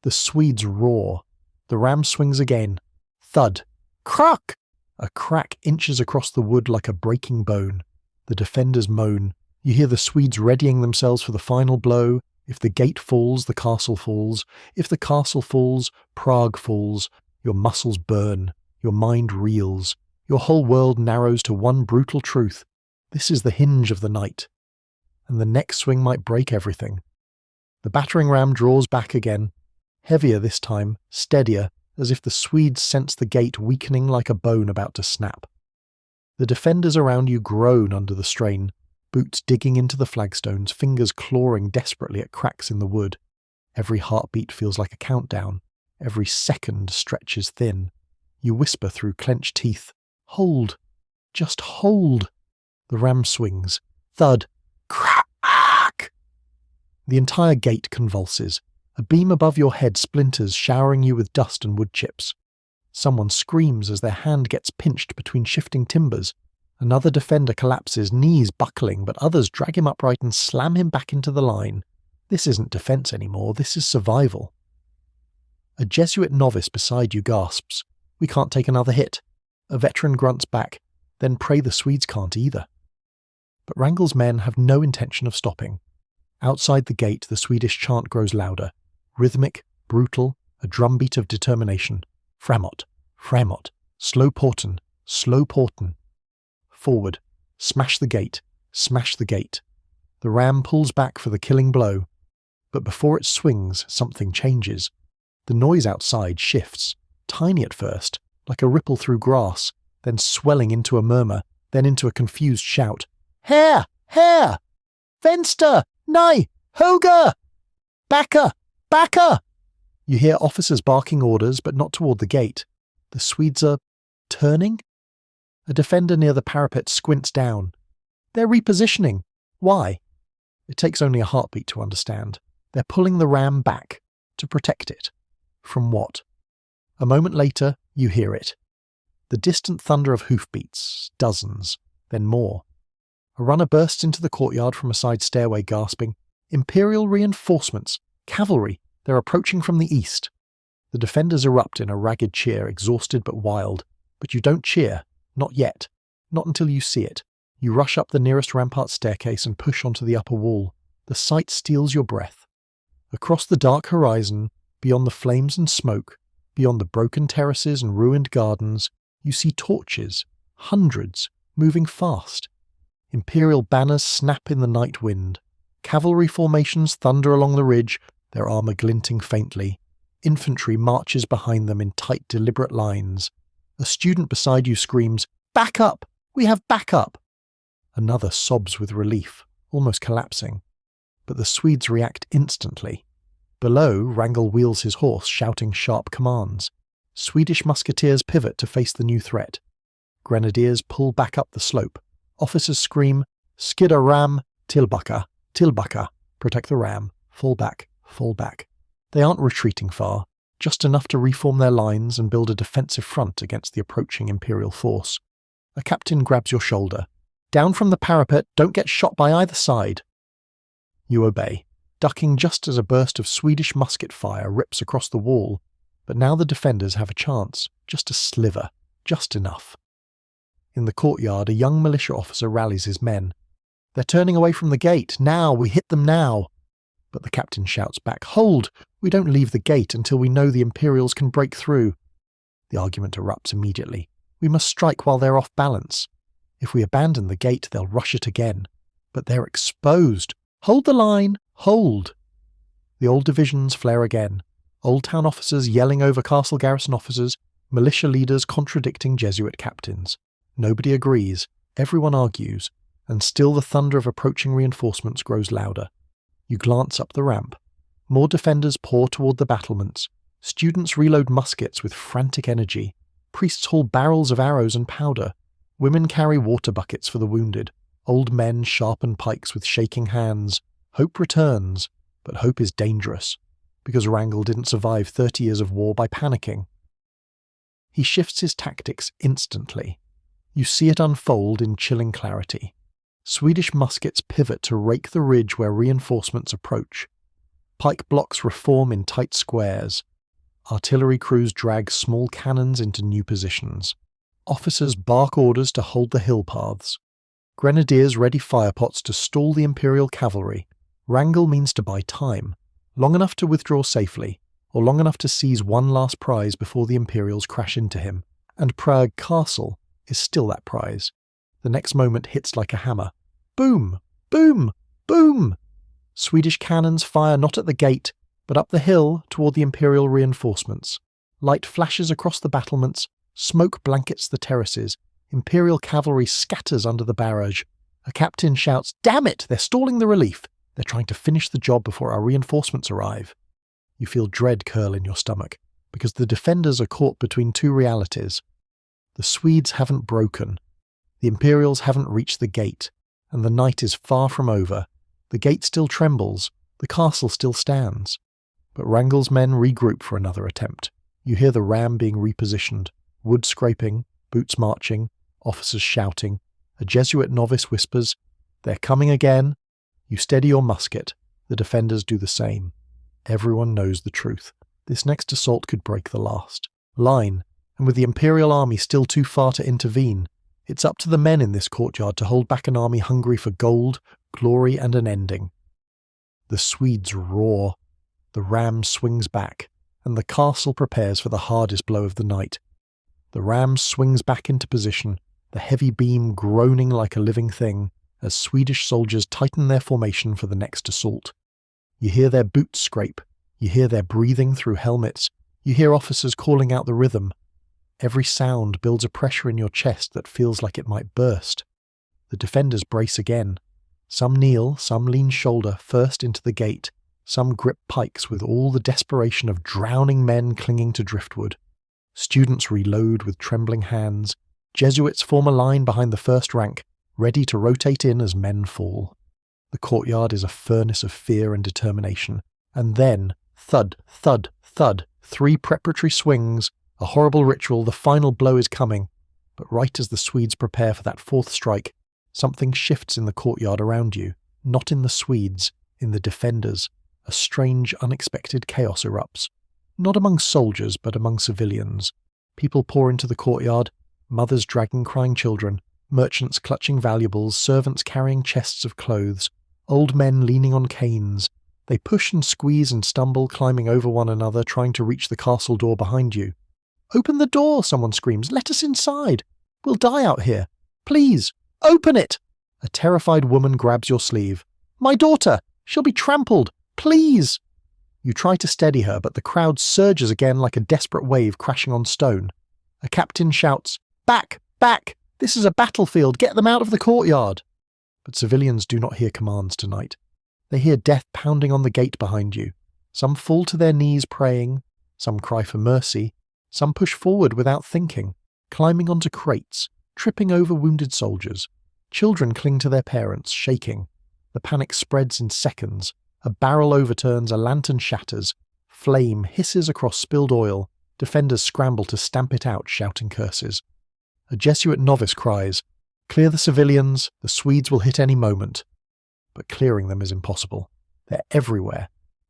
The Swedes roar. The ram swings again. Thud. Crack! A crack inches across the wood like a breaking bone. The defenders moan. You hear the Swedes readying themselves for the final blow. If the gate falls, the castle falls. If the castle falls, Prague falls. Your muscles burn. Your mind reels. Your whole world narrows to one brutal truth. This is the hinge of the night. And the next swing might break everything. The battering ram draws back again. Heavier this time, steadier, as if the Swedes sense the gate weakening like a bone about to snap. The defenders around you groan under the strain, boots digging into the flagstones, fingers clawing desperately at cracks in the wood. Every heartbeat feels like a countdown. Every second stretches thin. You whisper through clenched teeth, "Hold! Just hold!" The ram swings. Thud. Crack! The entire gate convulses. A beam above your head splinters, showering you with dust and wood chips. Someone screams as their hand gets pinched between shifting timbers. Another defender collapses, knees buckling, but others drag him upright and slam him back into the line. This isn't defense anymore, this is survival. A Jesuit novice beside you gasps, "We can't take another hit." A veteran grunts back, "Then pray the Swedes can't either." But Wrangel's men have no intention of stopping. Outside the gate, the Swedish chant grows louder. Rhythmic, brutal, a drumbeat of determination. Framåt, framåt, slow porten, slow porten. Forward, smash the gate, smash the gate. The ram pulls back for the killing blow. But before it swings, something changes. The noise outside shifts, tiny at first, like a ripple through grass, then swelling into a murmur, then into a confused shout. "Herr! Herr! Fenster! Nein! Höger! Backa! Backa!" You hear officers barking orders, but not toward the gate. The Swedes are turning? A defender near the parapet squints down. They're repositioning. Why? It takes only a heartbeat to understand. They're pulling the ram back, to protect it. From what? A moment later, you hear it. The distant thunder of hoofbeats, dozens, then more. A runner bursts into the courtyard from a side stairway, gasping, "Imperial reinforcements! Cavalry! They're approaching from the east!" The defenders erupt in a ragged cheer, exhausted but wild. But you don't cheer. Not yet. Not until you see it. You rush up the nearest rampart staircase and push onto the upper wall. The sight steals your breath. Across the dark horizon, beyond the flames and smoke, beyond the broken terraces and ruined gardens, you see torches, hundreds, moving fast. Imperial banners snap in the night wind. Cavalry formations thunder along the ridge, their armour glinting faintly. Infantry marches behind them in tight, deliberate lines. A student beside you screams, "Back up! We have backup!" Another sobs with relief, almost collapsing. But the Swedes react instantly. Below, Wrangel wheels his horse, shouting sharp commands. Swedish musketeers pivot to face the new threat. Grenadiers pull back up the slope. Officers scream, "Skidda ram, tillbaka, tillbaka." Protect the ram. Fall back, fall back. They aren't retreating far, just enough to reform their lines and build a defensive front against the approaching Imperial force. A captain grabs your shoulder. "Down from the parapet, don't get shot by either side." You obey, ducking just as a burst of Swedish musket fire rips across the wall. But now the defenders have a chance, just a sliver, just enough. In the courtyard, a young militia officer rallies his men. "They're turning away from the gate. Now, we hit them now." But the captain shouts back, "Hold! We don't leave the gate until we know the Imperials can break through." The argument erupts immediately. We must strike while they're off balance. If we abandon the gate, they'll rush it again. But they're exposed. Hold the line! Hold! The old divisions flare again. Old Town officers yelling over castle garrison officers, militia leaders contradicting Jesuit captains. Nobody agrees, everyone argues, and still the thunder of approaching reinforcements grows louder. You glance up the ramp. More defenders pour toward the battlements. Students reload muskets with frantic energy. Priests haul barrels of arrows and powder. Women carry water buckets for the wounded. Old men sharpen pikes with shaking hands. Hope returns, but hope is dangerous, because Wrangel didn't survive 30 years of war by panicking. He shifts his tactics instantly. You see it unfold in chilling clarity. Swedish muskets pivot to rake the ridge where reinforcements approach. Pike blocks reform in tight squares. Artillery crews drag small cannons into new positions. Officers bark orders to hold the hill paths. Grenadiers ready firepots to stall the Imperial cavalry. Wrangle means to buy time, long enough to withdraw safely, or long enough to seize one last prize before the Imperials crash into him. And Prague Castle is still that prize. The next moment hits like a hammer. Boom! Boom! Boom! Swedish cannons fire not at the gate, but up the hill toward the Imperial reinforcements. Light flashes across the battlements, smoke blankets the terraces, Imperial cavalry scatters under the barrage. A captain shouts, "Damn it! They're stalling the relief! They're trying to finish the job before our reinforcements arrive." You feel dread curl in your stomach, because the defenders are caught between two realities. The Swedes haven't broken. The Imperials haven't reached the gate, and the night is far from over. The gate still trembles, the castle still stands. But Wrangle's men regroup for another attempt. You hear the ram being repositioned, wood scraping, boots marching, officers shouting. A Jesuit novice whispers, "They're coming again." You steady your musket. The defenders do the same. Everyone knows the truth. This next assault could break the last line, and with the Imperial army still too far to intervene, it's up to the men in this courtyard to hold back an army hungry for gold, glory, and an ending. The Swedes roar. The ram swings back, and the castle prepares for the hardest blow of the night. The ram swings back into position, the heavy beam groaning like a living thing, as Swedish soldiers tighten their formation for the next assault. You hear their boots scrape, you hear their breathing through helmets, you hear officers calling out the rhythm. Every sound builds a pressure in your chest that feels like it might burst. The defenders brace again. Some kneel, some lean shoulder first into the gate, some grip pikes with all the desperation of drowning men clinging to driftwood. Students reload with trembling hands. Jesuits form a line behind the first rank, ready to rotate in as men fall. The courtyard is a furnace of fear and determination. And then, thud, thud, thud, 3 preparatory swings, a horrible ritual, the final blow is coming. But right as the Swedes prepare for that 4th strike, something shifts in the courtyard around you. Not in the Swedes, in the defenders. A strange, unexpected chaos erupts. Not among soldiers, but among civilians. People pour into the courtyard, mothers dragging crying children, merchants clutching valuables, servants carrying chests of clothes, old men leaning on canes. They push and squeeze and stumble, climbing over one another, trying to reach the castle door behind you. "Open the door," someone screams. "Let us inside. We'll die out here. Please, open it!" A terrified woman grabs your sleeve. "My daughter! She'll be trampled! Please!" You try to steady her, but the crowd surges again like a desperate wave crashing on stone. A captain shouts, "Back! Back! This is a battlefield! Get them out of the courtyard!" But civilians do not hear commands tonight. They hear death pounding on the gate behind you. Some fall to their knees praying, some cry for mercy, some push forward without thinking, climbing onto crates, tripping over wounded soldiers. Children cling to their parents, shaking. The panic spreads in seconds. A barrel overturns, a lantern shatters. Flame hisses across spilled oil. Defenders scramble to stamp it out, shouting curses. A Jesuit novice cries, "Clear the civilians, the Swedes will hit any moment." But clearing them is impossible. They're everywhere.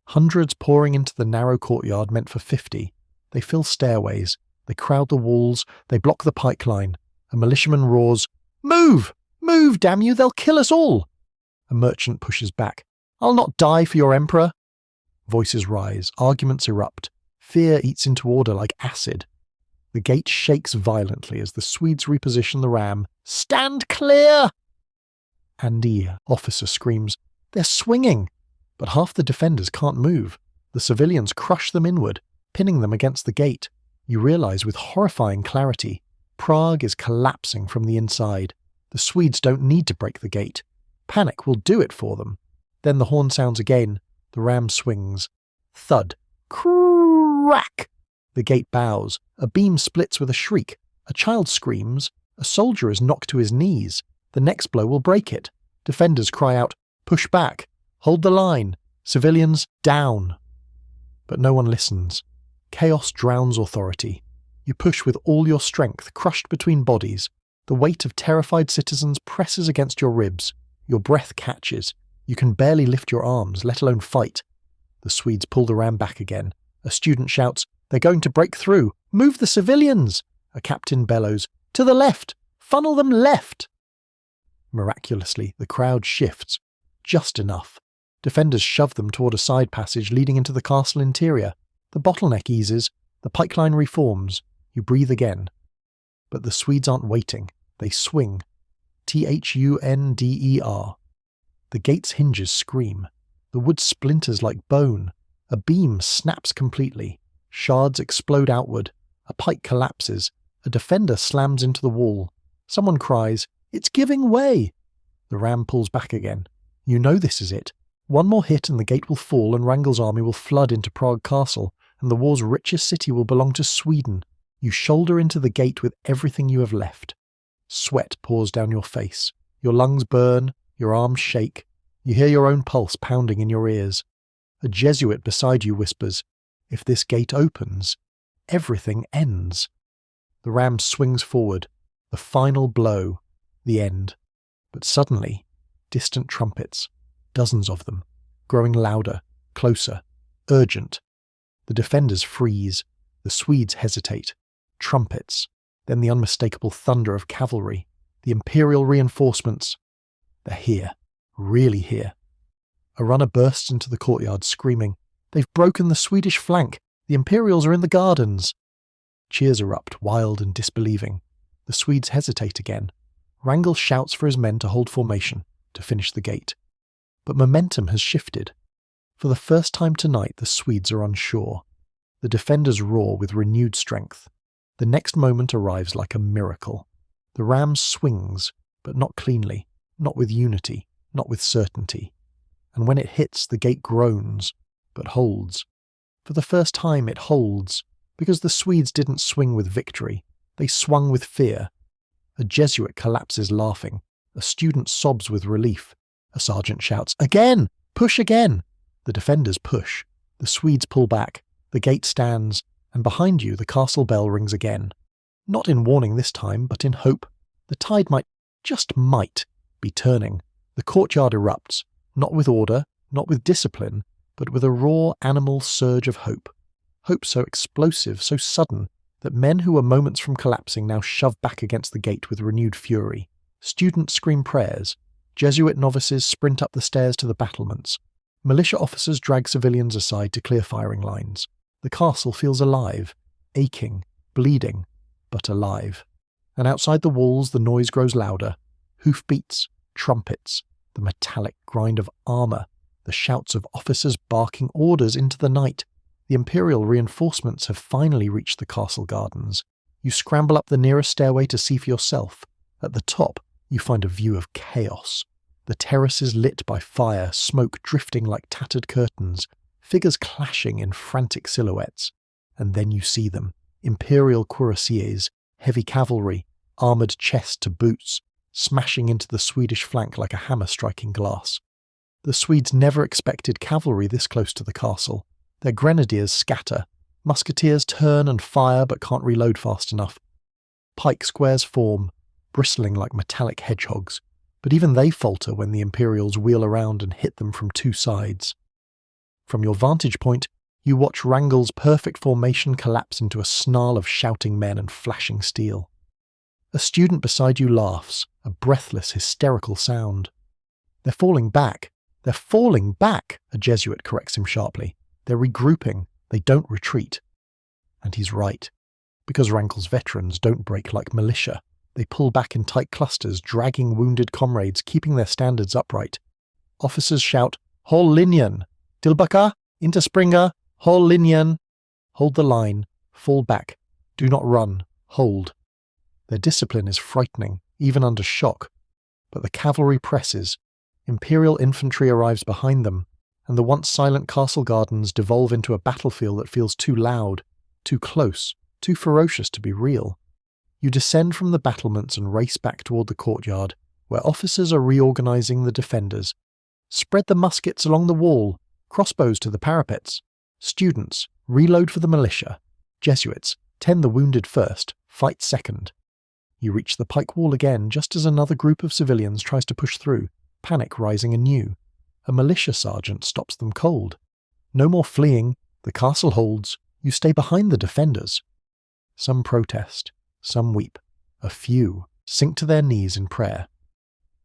Hundreds pouring into the narrow courtyard meant for 50. They fill stairways. They crowd the walls. They block the pike line. A militiaman roars, "Move! Move, damn you! They'll kill us all!" A merchant pushes back. "I'll not die for your emperor." Voices rise. Arguments erupt. Fear eats into order like acid. The gate shakes violently as the Swedes reposition the ram. "Stand clear!" Andy, officer, screams, "They're swinging!" But half the defenders can't move. The civilians crush them inward, pinning them against the gate. You realize with horrifying clarity, Prague is collapsing from the inside. The Swedes don't need to break the gate. Panic will do it for them. Then the horn sounds again. The ram swings. Thud. Crack! The gate bows. A beam splits with a shriek. A child screams. A soldier is knocked to his knees. The next blow will break it. Defenders cry out, "Push back! Hold the line! Civilians, down!" But no one listens. Chaos drowns authority. You push with all your strength, crushed between bodies. The weight of terrified citizens presses against your ribs. Your breath catches. You can barely lift your arms, let alone fight. The Swedes pull the ram back again. A student shouts, "They're going to break through! Move the civilians!" A captain bellows, "To the left! Funnel them left!" Miraculously, the crowd shifts. Just enough. Defenders shove them toward a side passage leading into the castle interior. The bottleneck eases. The pikeline reforms. You breathe again. But the Swedes aren't waiting. They swing. Thunder. The gate's hinges scream. The wood splinters like bone. A beam snaps completely. Shards explode outward. A pike collapses. A defender slams into the wall. Someone cries, "It's giving way!" The ram pulls back again. You know this is it. One more hit and the gate will fall and Wrangel's army will flood into Prague Castle, and the war's richest city will belong to Sweden. You shoulder into the gate with everything you have left. Sweat pours down your face. Your lungs burn. Your arms shake. You hear your own pulse pounding in your ears. A Jesuit beside you whispers, "If this gate opens, everything ends." The ram swings forward. The final blow. The end. But suddenly, distant trumpets. Dozens of them. Growing louder. Closer. Urgent. The defenders freeze. The Swedes hesitate. Trumpets. Then the unmistakable thunder of cavalry. The imperial reinforcements. They're here. Really here. A runner bursts into the courtyard screaming, "They've broken the Swedish flank! The Imperials are in the gardens!" Cheers erupt, wild and disbelieving. The Swedes hesitate again. Wrangel shouts for his men to hold formation, to finish the gate. But momentum has shifted. For the first time tonight, the Swedes are unsure. The defenders roar with renewed strength. The next moment arrives like a miracle. The ram swings, but not cleanly, not with unity, not with certainty. And when it hits, the gate groans, but holds. For the first time it holds, because the Swedes didn't swing with victory. They swung with fear. A Jesuit collapses laughing. A student sobs with relief. A sergeant shouts, "Again! Push again!" The defenders push. The Swedes pull back. The gate stands, and behind you the castle bell rings again. Not in warning this time, but in hope. The tide might, just might, be turning. The courtyard erupts, not with order, not with discipline, but with a raw animal surge of hope. Hope so explosive, so sudden, that men who were moments from collapsing now shove back against the gate with renewed fury. Students scream prayers. Jesuit novices sprint up the stairs to the battlements. Militia officers drag civilians aside to clear firing lines. The castle feels alive, aching, bleeding, but alive. And outside the walls the noise grows louder. Hoofbeats, trumpets, the metallic grind of armour, the shouts of officers barking orders into the night. The imperial reinforcements have finally reached the castle gardens. You scramble up the nearest stairway to see for yourself. At the top, you find a view of chaos. The terraces lit by fire, smoke drifting like tattered curtains, figures clashing in frantic silhouettes. And then you see them, imperial cuirassiers, heavy cavalry, armoured chest to boots, smashing into the Swedish flank like a hammer striking glass. The Swedes never expected cavalry this close to the castle. Their grenadiers scatter. Musketeers turn and fire but can't reload fast enough. Pike squares form, bristling like metallic hedgehogs, but even they falter when the Imperials wheel around and hit them from two sides. From your vantage point, you watch Wrangel's perfect formation collapse into a snarl of shouting men and flashing steel. A student beside you laughs, a breathless, hysterical sound. "They're falling back! They're falling back!" a Jesuit corrects him sharply. "They're regrouping. They don't retreat." And he's right, because Wrangel's veterans don't break like militia. They pull back in tight clusters, dragging wounded comrades, keeping their standards upright. Officers shout, "Håll linjen! Tillbaka! Inte springa! Håll linjen!" Hold the line. Fall back. Do not run. Hold. Their discipline is frightening, even under shock. But the cavalry presses. Imperial infantry arrives behind them, and the once silent castle gardens devolve into a battlefield that feels too loud, too close, too ferocious to be real. You descend from the battlements and race back toward the courtyard, where officers are reorganizing the defenders. Spread the muskets along the wall, crossbows to the parapets. Students, reload for the militia. Jesuits, tend the wounded first, fight second. You reach the pike wall again just as another group of civilians tries to push through, panic rising anew. A militia sergeant stops them cold. No more fleeing, the castle holds, you stay behind the defenders. Some protest, some weep, a few sink to their knees in prayer.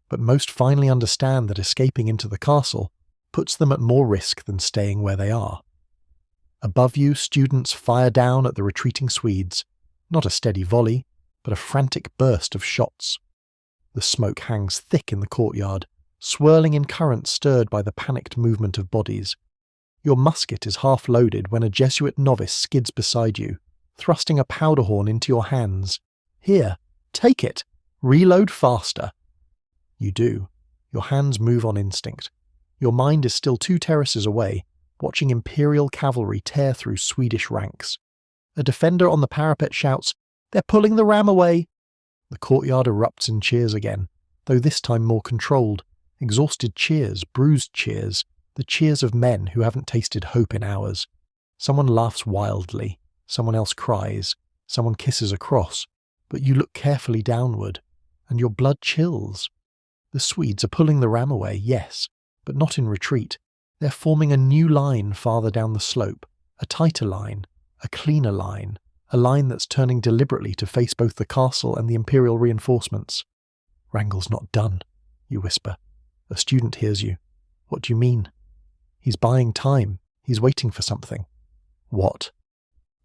But most finally understand that escaping into the castle puts them at more risk than staying where they are. Above you, students fire down at the retreating Swedes, not a steady volley, but a frantic burst of shots. The smoke hangs thick in the courtyard, swirling in currents stirred by the panicked movement of bodies. Your musket is half loaded when a Jesuit novice skids beside you, thrusting a powder horn into your hands. Here, take it. Reload faster. You do. Your hands move on instinct. Your mind is still 2 terraces away, watching Imperial cavalry tear through Swedish ranks. A defender on the parapet shouts, "They're pulling the ram away!" The courtyard erupts in cheers again, though this time more controlled. Exhausted cheers, bruised cheers, the cheers of men who haven't tasted hope in hours. Someone laughs wildly, someone else cries, someone kisses a cross, but you look carefully downward, and your blood chills. The Swedes are pulling the ram away, yes, but not in retreat. They're forming a new line farther down the slope, a tighter line, a cleaner line, a line that's turning deliberately to face both the castle and the Imperial reinforcements. "Wrangle's not done," you whisper. A student hears you. "What do you mean?" "He's buying time. He's waiting for something." "What?"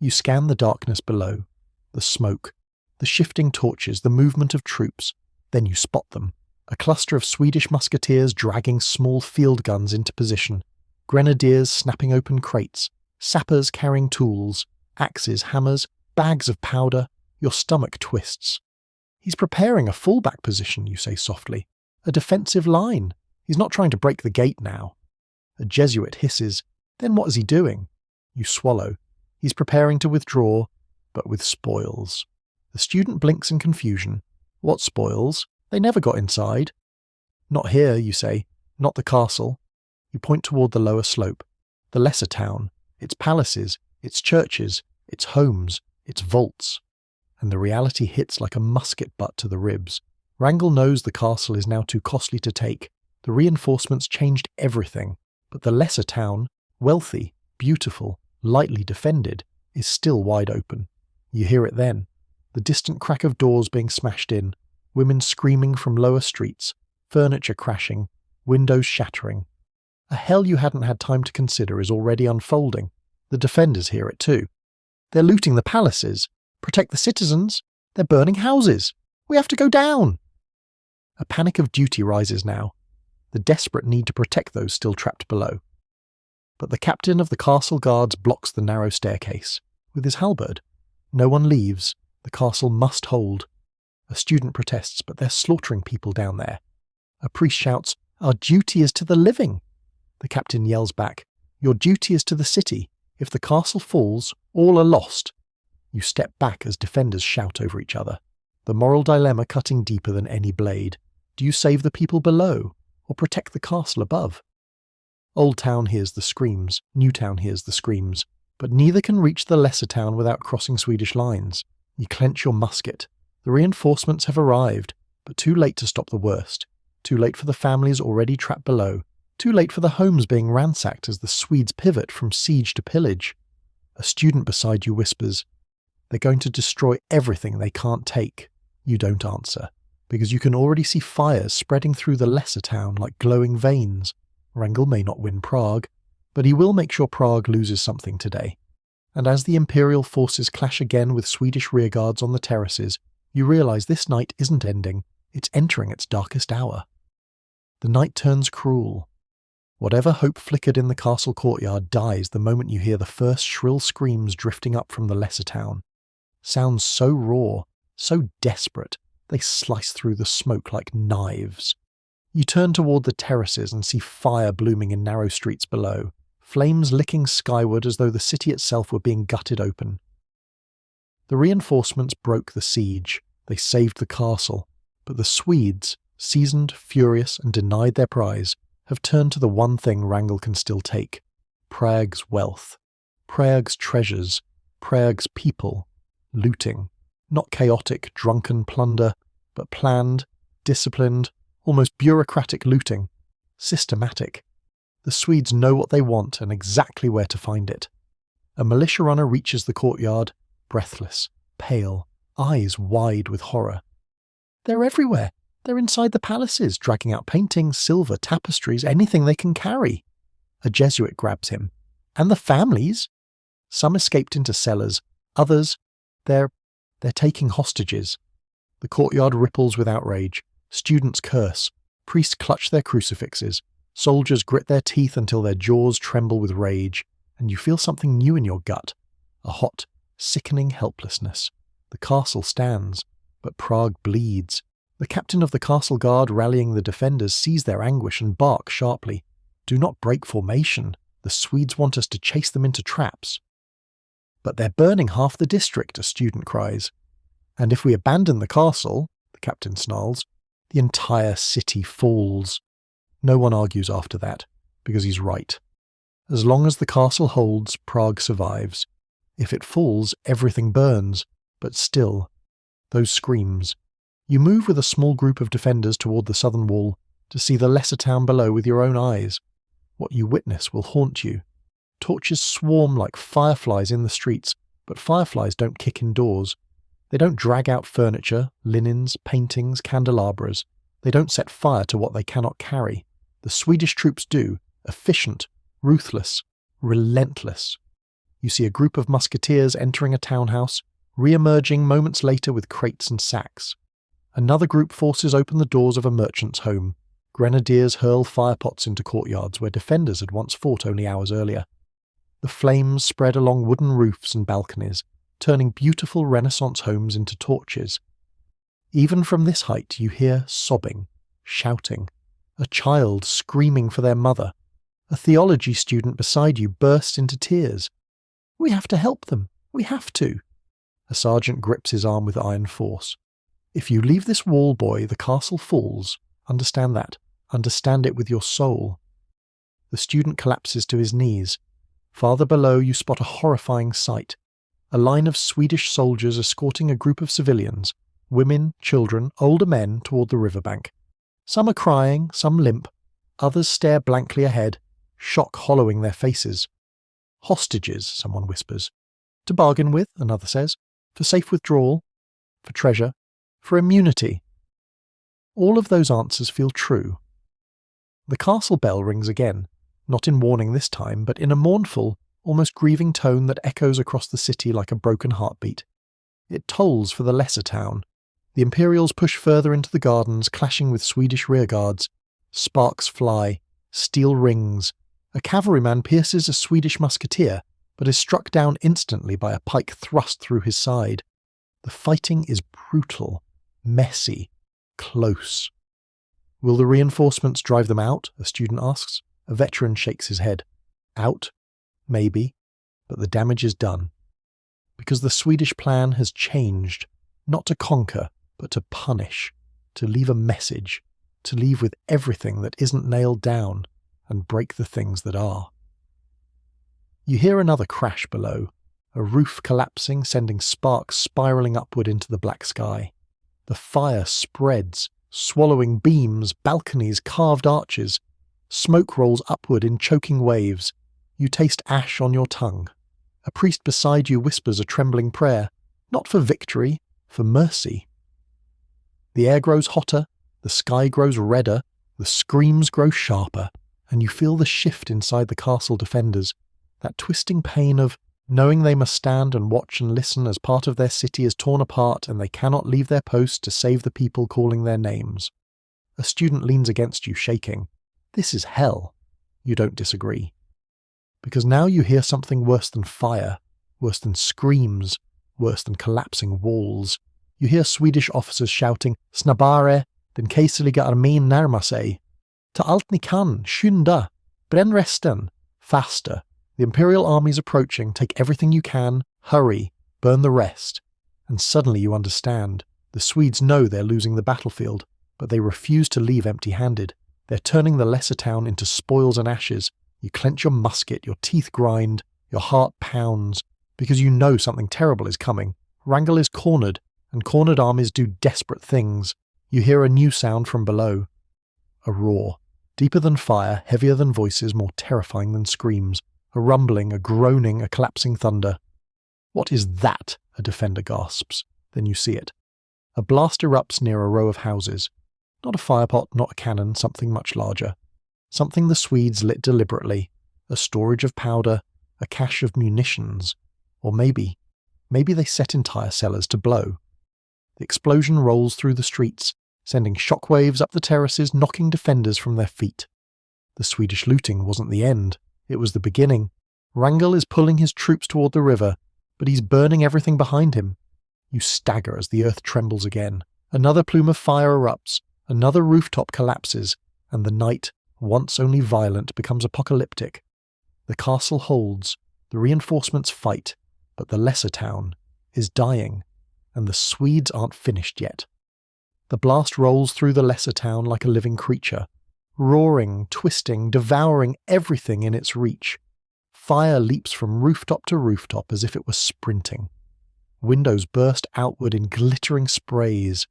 You scan the darkness below, the smoke, the shifting torches, the movement of troops. Then you spot them. A cluster of Swedish musketeers dragging small field guns into position, grenadiers snapping open crates, sappers carrying tools, axes, hammers, bags of powder. Your stomach twists. "He's preparing a fallback position," you say softly. "A defensive line. He's not trying to break the gate now." A Jesuit hisses. "Then what is he doing?" You swallow. He's preparing to withdraw, but with spoils. The student blinks in confusion. "What spoils? They never got inside." "Not here," you say. "Not the castle." You point toward the lower slope. The lesser town. Its palaces, its churches, its homes, its vaults. And the reality hits like a musket butt to the ribs. Wrangle knows the castle is now too costly to take. The reinforcements changed everything. But the lesser town, wealthy, beautiful, lightly defended, is still wide open. You hear it then. The distant crack of doors being smashed in, women screaming from lower streets, furniture crashing, windows shattering. A hell you hadn't had time to consider is already unfolding. The defenders hear it too. "They're looting the palaces. Protect the citizens. They're burning houses. We have to go down." A panic of duty rises now. The desperate need to protect those still trapped below. But the captain of the castle guards blocks the narrow staircase with his halberd. No one leaves. The castle must hold. A student protests, but they're slaughtering people down there. A priest shouts, "Our duty is to the living." The captain yells back, "Your duty is to the city. If the castle falls, all are lost." You step back as defenders shout over each other. The moral dilemma cutting deeper than any blade. Do you save the people below, or protect the castle above? Old Town hears the screams, New Town hears the screams, but neither can reach the lesser town without crossing Swedish lines. You clench your musket. The reinforcements have arrived, but too late to stop the worst. Too late for the families already trapped below. Too late for the homes being ransacked as the Swedes pivot from siege to pillage. A student beside you whispers, "They're going to destroy everything they can't take." You don't answer, because you can already see fires spreading through the lesser town like glowing veins. Wrangle may not win Prague, but he will make sure Prague loses something today. And as the Imperial forces clash again with Swedish rearguards on the terraces, you realise this night isn't ending, it's entering its darkest hour. The night turns cruel. Whatever hope flickered in the castle courtyard dies the moment you hear the first shrill screams drifting up from the lesser town. Sounds so raw, so desperate, they slice through the smoke like knives. You turn toward the terraces and see fire blooming in narrow streets below, flames licking skyward as though the city itself were being gutted open. The reinforcements broke the siege, they saved the castle, but the Swedes, seasoned, furious, and denied their prize, have turned to the one thing Wrangle can still take: Prague's wealth, Prague's treasures, Prague's people, looting. Not chaotic, drunken plunder, but planned, disciplined, almost bureaucratic looting. Systematic. The Swedes know what they want and exactly where to find it. A militia runner reaches the courtyard, breathless, pale, eyes wide with horror. They're everywhere. They're inside the palaces, dragging out paintings, silver, tapestries, anything they can carry. A Jesuit grabs him. And the families? Some escaped into cellars. Others, they're taking hostages. The courtyard ripples with outrage. Students curse. Priests clutch their crucifixes. Soldiers grit their teeth until their jaws tremble with rage. And you feel something new in your gut. A hot, sickening helplessness. The castle stands, but Prague bleeds. The captain of the castle guard rallying the defenders sees their anguish and barks sharply. Do not break formation. The Swedes want us to chase them into traps. But they're burning half the district, a student cries. And if we abandon the castle, the captain snarls, the entire city falls. No one argues after that, because he's right. As long as the castle holds, Prague survives. If it falls, everything burns. But still, those screams. You move with a small group of defenders toward the southern wall to see the lesser town below with your own eyes. What you witness will haunt you. Torches swarm like fireflies in the streets, but fireflies don't kick indoors. They don't drag out furniture, linens, paintings, candelabras. They don't set fire to what they cannot carry. The Swedish troops do, efficient, ruthless, relentless. You see a group of musketeers entering a townhouse, re-emerging moments later with crates and sacks. Another group forces open the doors of a merchant's home. Grenadiers hurl firepots into courtyards where defenders had once fought only hours earlier. The flames spread along wooden roofs and balconies, turning beautiful Renaissance homes into torches. Even from this height you hear sobbing, shouting, a child screaming for their mother. A theology student beside you bursts into tears. We have to help them. We have to. A sergeant grips his arm with iron force. If you leave this wall, boy, the castle falls. Understand that. Understand it with your soul. The student collapses to his knees. Farther below you spot a horrifying sight. A line of Swedish soldiers escorting a group of civilians, women, children, older men, toward the riverbank. Some are crying, some limp. Others stare blankly ahead, shock hollowing their faces. Hostages, someone whispers. To bargain with, another says. For safe withdrawal. For treasure. For immunity. All of those answers feel true. The castle bell rings again, not in warning this time, but in a mournful, almost grieving tone that echoes across the city like a broken heartbeat. It tolls for the lesser town. The Imperials push further into the gardens, clashing with Swedish rearguards. Sparks fly, steel rings. A cavalryman pierces a Swedish musketeer, but is struck down instantly by a pike thrust through his side. The fighting is brutal, messy, close. Will the reinforcements drive them out? A student asks. A veteran shakes his head. Out? Maybe. But the damage is done. Because the Swedish plan has changed, not to conquer, but to punish, to leave a message, to leave with everything that isn't nailed down, and break the things that are. You hear another crash below, a roof collapsing, sending sparks spiralling upward into the black sky. The fire spreads, swallowing beams, balconies, carved arches. Smoke rolls upward in choking waves. You taste ash on your tongue. A priest beside you whispers a trembling prayer, not for victory, for mercy. The air grows hotter, the sky grows redder, the screams grow sharper, and you feel the shift inside the castle defenders, that twisting pain of knowing they must stand and watch and listen as part of their city is torn apart and they cannot leave their post to save the people calling their names. A student leans against you, shaking. This is hell. You don't disagree. Because now you hear something worse than fire, worse than screams, worse than collapsing walls. You hear Swedish officers shouting, Snabbare, den kejserliga armén närmar sig. Ta allt ni kan, skynda, bränn resten, faster. The Imperial army's approaching, take everything you can, hurry, burn the rest. And suddenly you understand. The Swedes know they're losing the battlefield, but they refuse to leave empty-handed. They're turning the lesser town into spoils and ashes. You clench your musket, your teeth grind, your heart pounds, because you know something terrible is coming. Wrangel is cornered, and cornered armies do desperate things, you hear a new sound from below. A roar, deeper than fire, heavier than voices, more terrifying than screams. A rumbling, a groaning, a collapsing thunder. "What is that?" a defender gasps. Then you see it. A blast erupts near a row of houses. Not a firepot, not a cannon, something much larger. Something the Swedes lit deliberately. A storage of powder, a cache of munitions. Or maybe they set entire cellars to blow. The explosion rolls through the streets, sending shockwaves up the terraces, knocking defenders from their feet. The Swedish looting wasn't the end. It was the beginning. Wrangel is pulling his troops toward the river, but he's burning everything behind him. You stagger as the earth trembles again. Another plume of fire erupts, another rooftop collapses, and the night, once only violent, becomes apocalyptic. The castle holds, the reinforcements fight, but the lesser town is dying, and the Swedes aren't finished yet. The blast rolls through the lesser town like a living creature, roaring, twisting, devouring everything in its reach. Fire leaps from rooftop to rooftop as if it were sprinting. Windows burst outward in glittering sprays.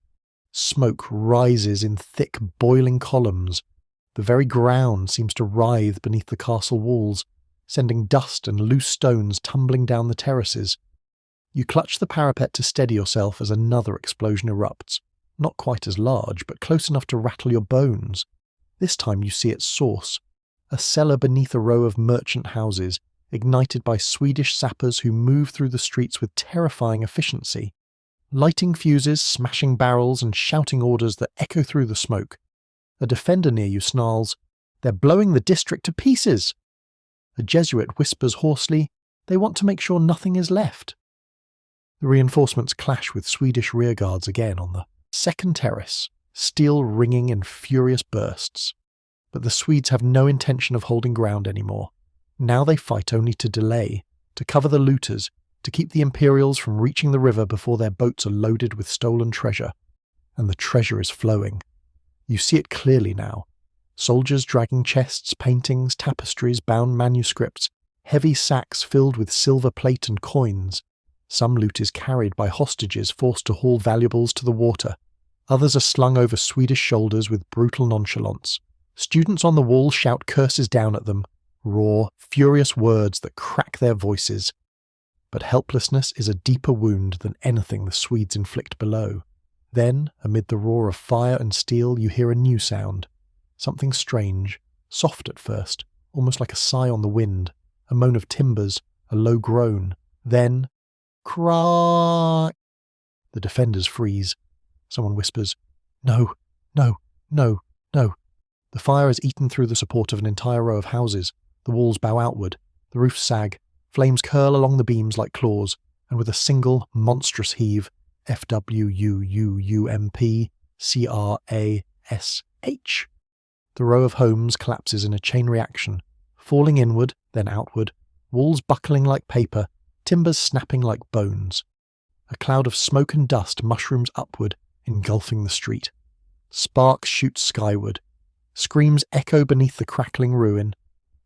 Smoke rises in thick, boiling columns. The very ground seems to writhe beneath the castle walls, sending dust and loose stones tumbling down the terraces. You clutch the parapet to steady yourself as another explosion erupts, not quite as large, but close enough to rattle your bones. This time you see its source, a cellar beneath a row of merchant houses, ignited by Swedish sappers who move through the streets with terrifying efficiency, lighting fuses, smashing barrels, and shouting orders that echo through the smoke. A defender near you snarls, "They're blowing the district to pieces!" A Jesuit whispers hoarsely, "They want to make sure nothing is left." The reinforcements clash with Swedish rearguards again on the second terrace, steel ringing in furious bursts. But the Swedes have no intention of holding ground anymore. Now they fight only to delay, to cover the looters, to keep the Imperials from reaching the river before their boats are loaded with stolen treasure. And the treasure is flowing. You see it clearly now. Soldiers dragging chests, paintings, tapestries, bound manuscripts, heavy sacks filled with silver plate and coins. Some loot is carried by hostages forced to haul valuables to the water. Others are slung over Swedish shoulders with brutal nonchalance. Students on the wall shout curses down at them, raw, furious words that crack their voices. But helplessness is a deeper wound than anything the Swedes inflict below. Then, amid the roar of fire and steel, you hear a new sound. Something strange, soft at first, almost like a sigh on the wind, a moan of timbers, a low groan. Then, crack! The defenders freeze. Someone whispers, "No, no, no, no." The fire has eaten through the support of an entire row of houses. The walls bow outward, the roofs sag, flames curl along the beams like claws, and with a single, monstrous heave, FWUUMP the row of homes collapses in a chain reaction, falling inward, then outward, walls buckling like paper, timbers snapping like bones. A cloud of smoke and dust mushrooms upward, engulfing the street. Sparks shoot skyward. Screams echo beneath the crackling ruin.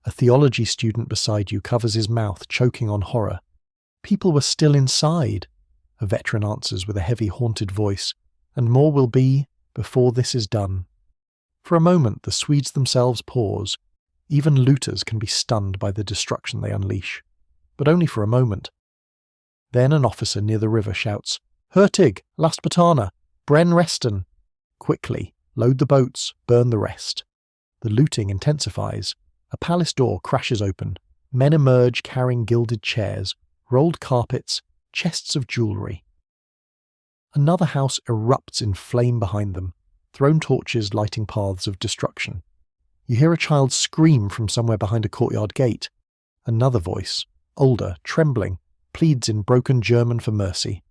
A theology student beside you covers his mouth, choking on horror. "People were still inside," a veteran answers with a heavy, haunted voice, "and more will be before this is done." For a moment, the Swedes themselves pause. Even looters can be stunned by the destruction they unleash. But only for a moment. Then an officer near the river shouts, "Hurtig, Lastbatana, Bren Reston." Quickly, load the boats, burn the rest. The looting intensifies. A palace door crashes open. Men emerge carrying gilded chairs, rolled carpets, chests of jewellery. Another house erupts in flame behind them, thrown torches lighting paths of destruction. You hear a child scream from somewhere behind a courtyard gate. Another voice, older, trembling, pleads in broken German for mercy.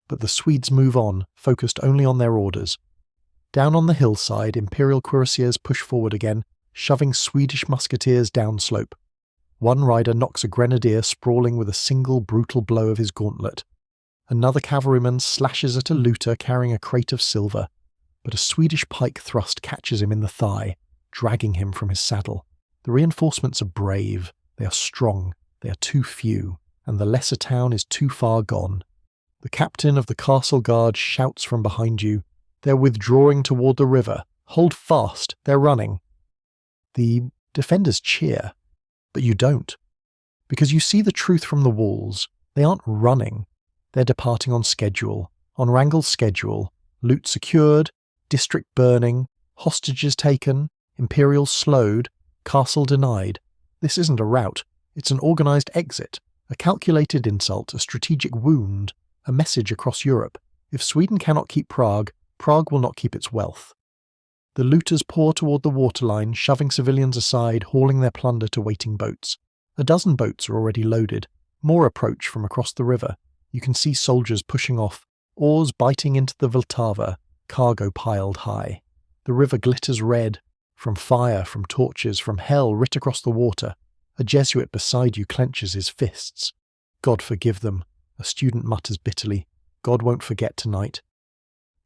But the Swedes move on, focused only on their orders. Down on the hillside, Imperial cuirassiers push forward again, shoving Swedish musketeers downslope. One rider knocks a grenadier sprawling with a single brutal blow of his gauntlet. Another cavalryman slashes at a looter carrying a crate of silver, but a Swedish pike thrust catches him in the thigh, dragging him from his saddle. The reinforcements are brave, they are strong, they are too few, and the lesser town is too far gone. The captain of the castle guard shouts from behind you. They're withdrawing toward the river. Hold fast, they're running. The defenders cheer, but you don't. Because you see the truth from the walls. They aren't running. They're departing on schedule, on Wrangle's schedule. Loot secured, district burning, hostages taken, Imperials slowed, castle denied. This isn't a rout. It's an organised exit, a calculated insult, a strategic wound, a message across Europe. If Sweden cannot keep Prague, Prague will not keep its wealth. The looters pour toward the waterline, shoving civilians aside, hauling their plunder to waiting boats. A dozen boats are already loaded. More approach from across the river. You can see soldiers pushing off, oars biting into the Vltava, cargo piled high. The river glitters red, from fire, from torches, from hell writ across the water. A Jesuit beside you clenches his fists. God forgive them, a student mutters bitterly. God won't forget tonight.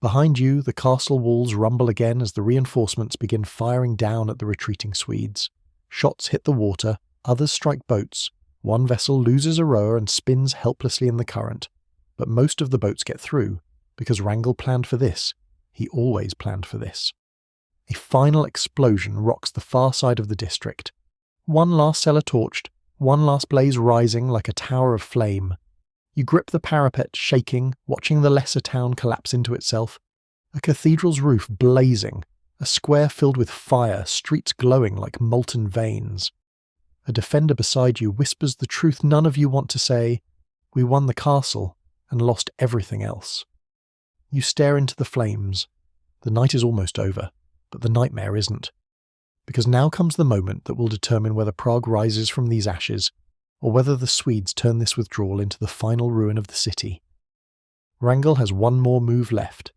Behind you, the castle walls rumble again as the reinforcements begin firing down at the retreating Swedes. Shots hit the water, others strike boats. One vessel loses a rower and spins helplessly in the current. But most of the boats get through, because Wrangle planned for this. He always planned for this. A final explosion rocks the far side of the district. One last cellar torched, one last blaze rising like a tower of flame. You grip the parapet, shaking, watching the lesser town collapse into itself. A cathedral's roof blazing, a square filled with fire, streets glowing like molten veins. A defender beside you whispers the truth none of you want to say. We won the castle and lost everything else. You stare into the flames. The night is almost over, but the nightmare isn't. Because now comes the moment that will determine whether Prague rises from these ashes, or whether the Swedes turn this withdrawal into the final ruin of the city. Wrangle has one more move left,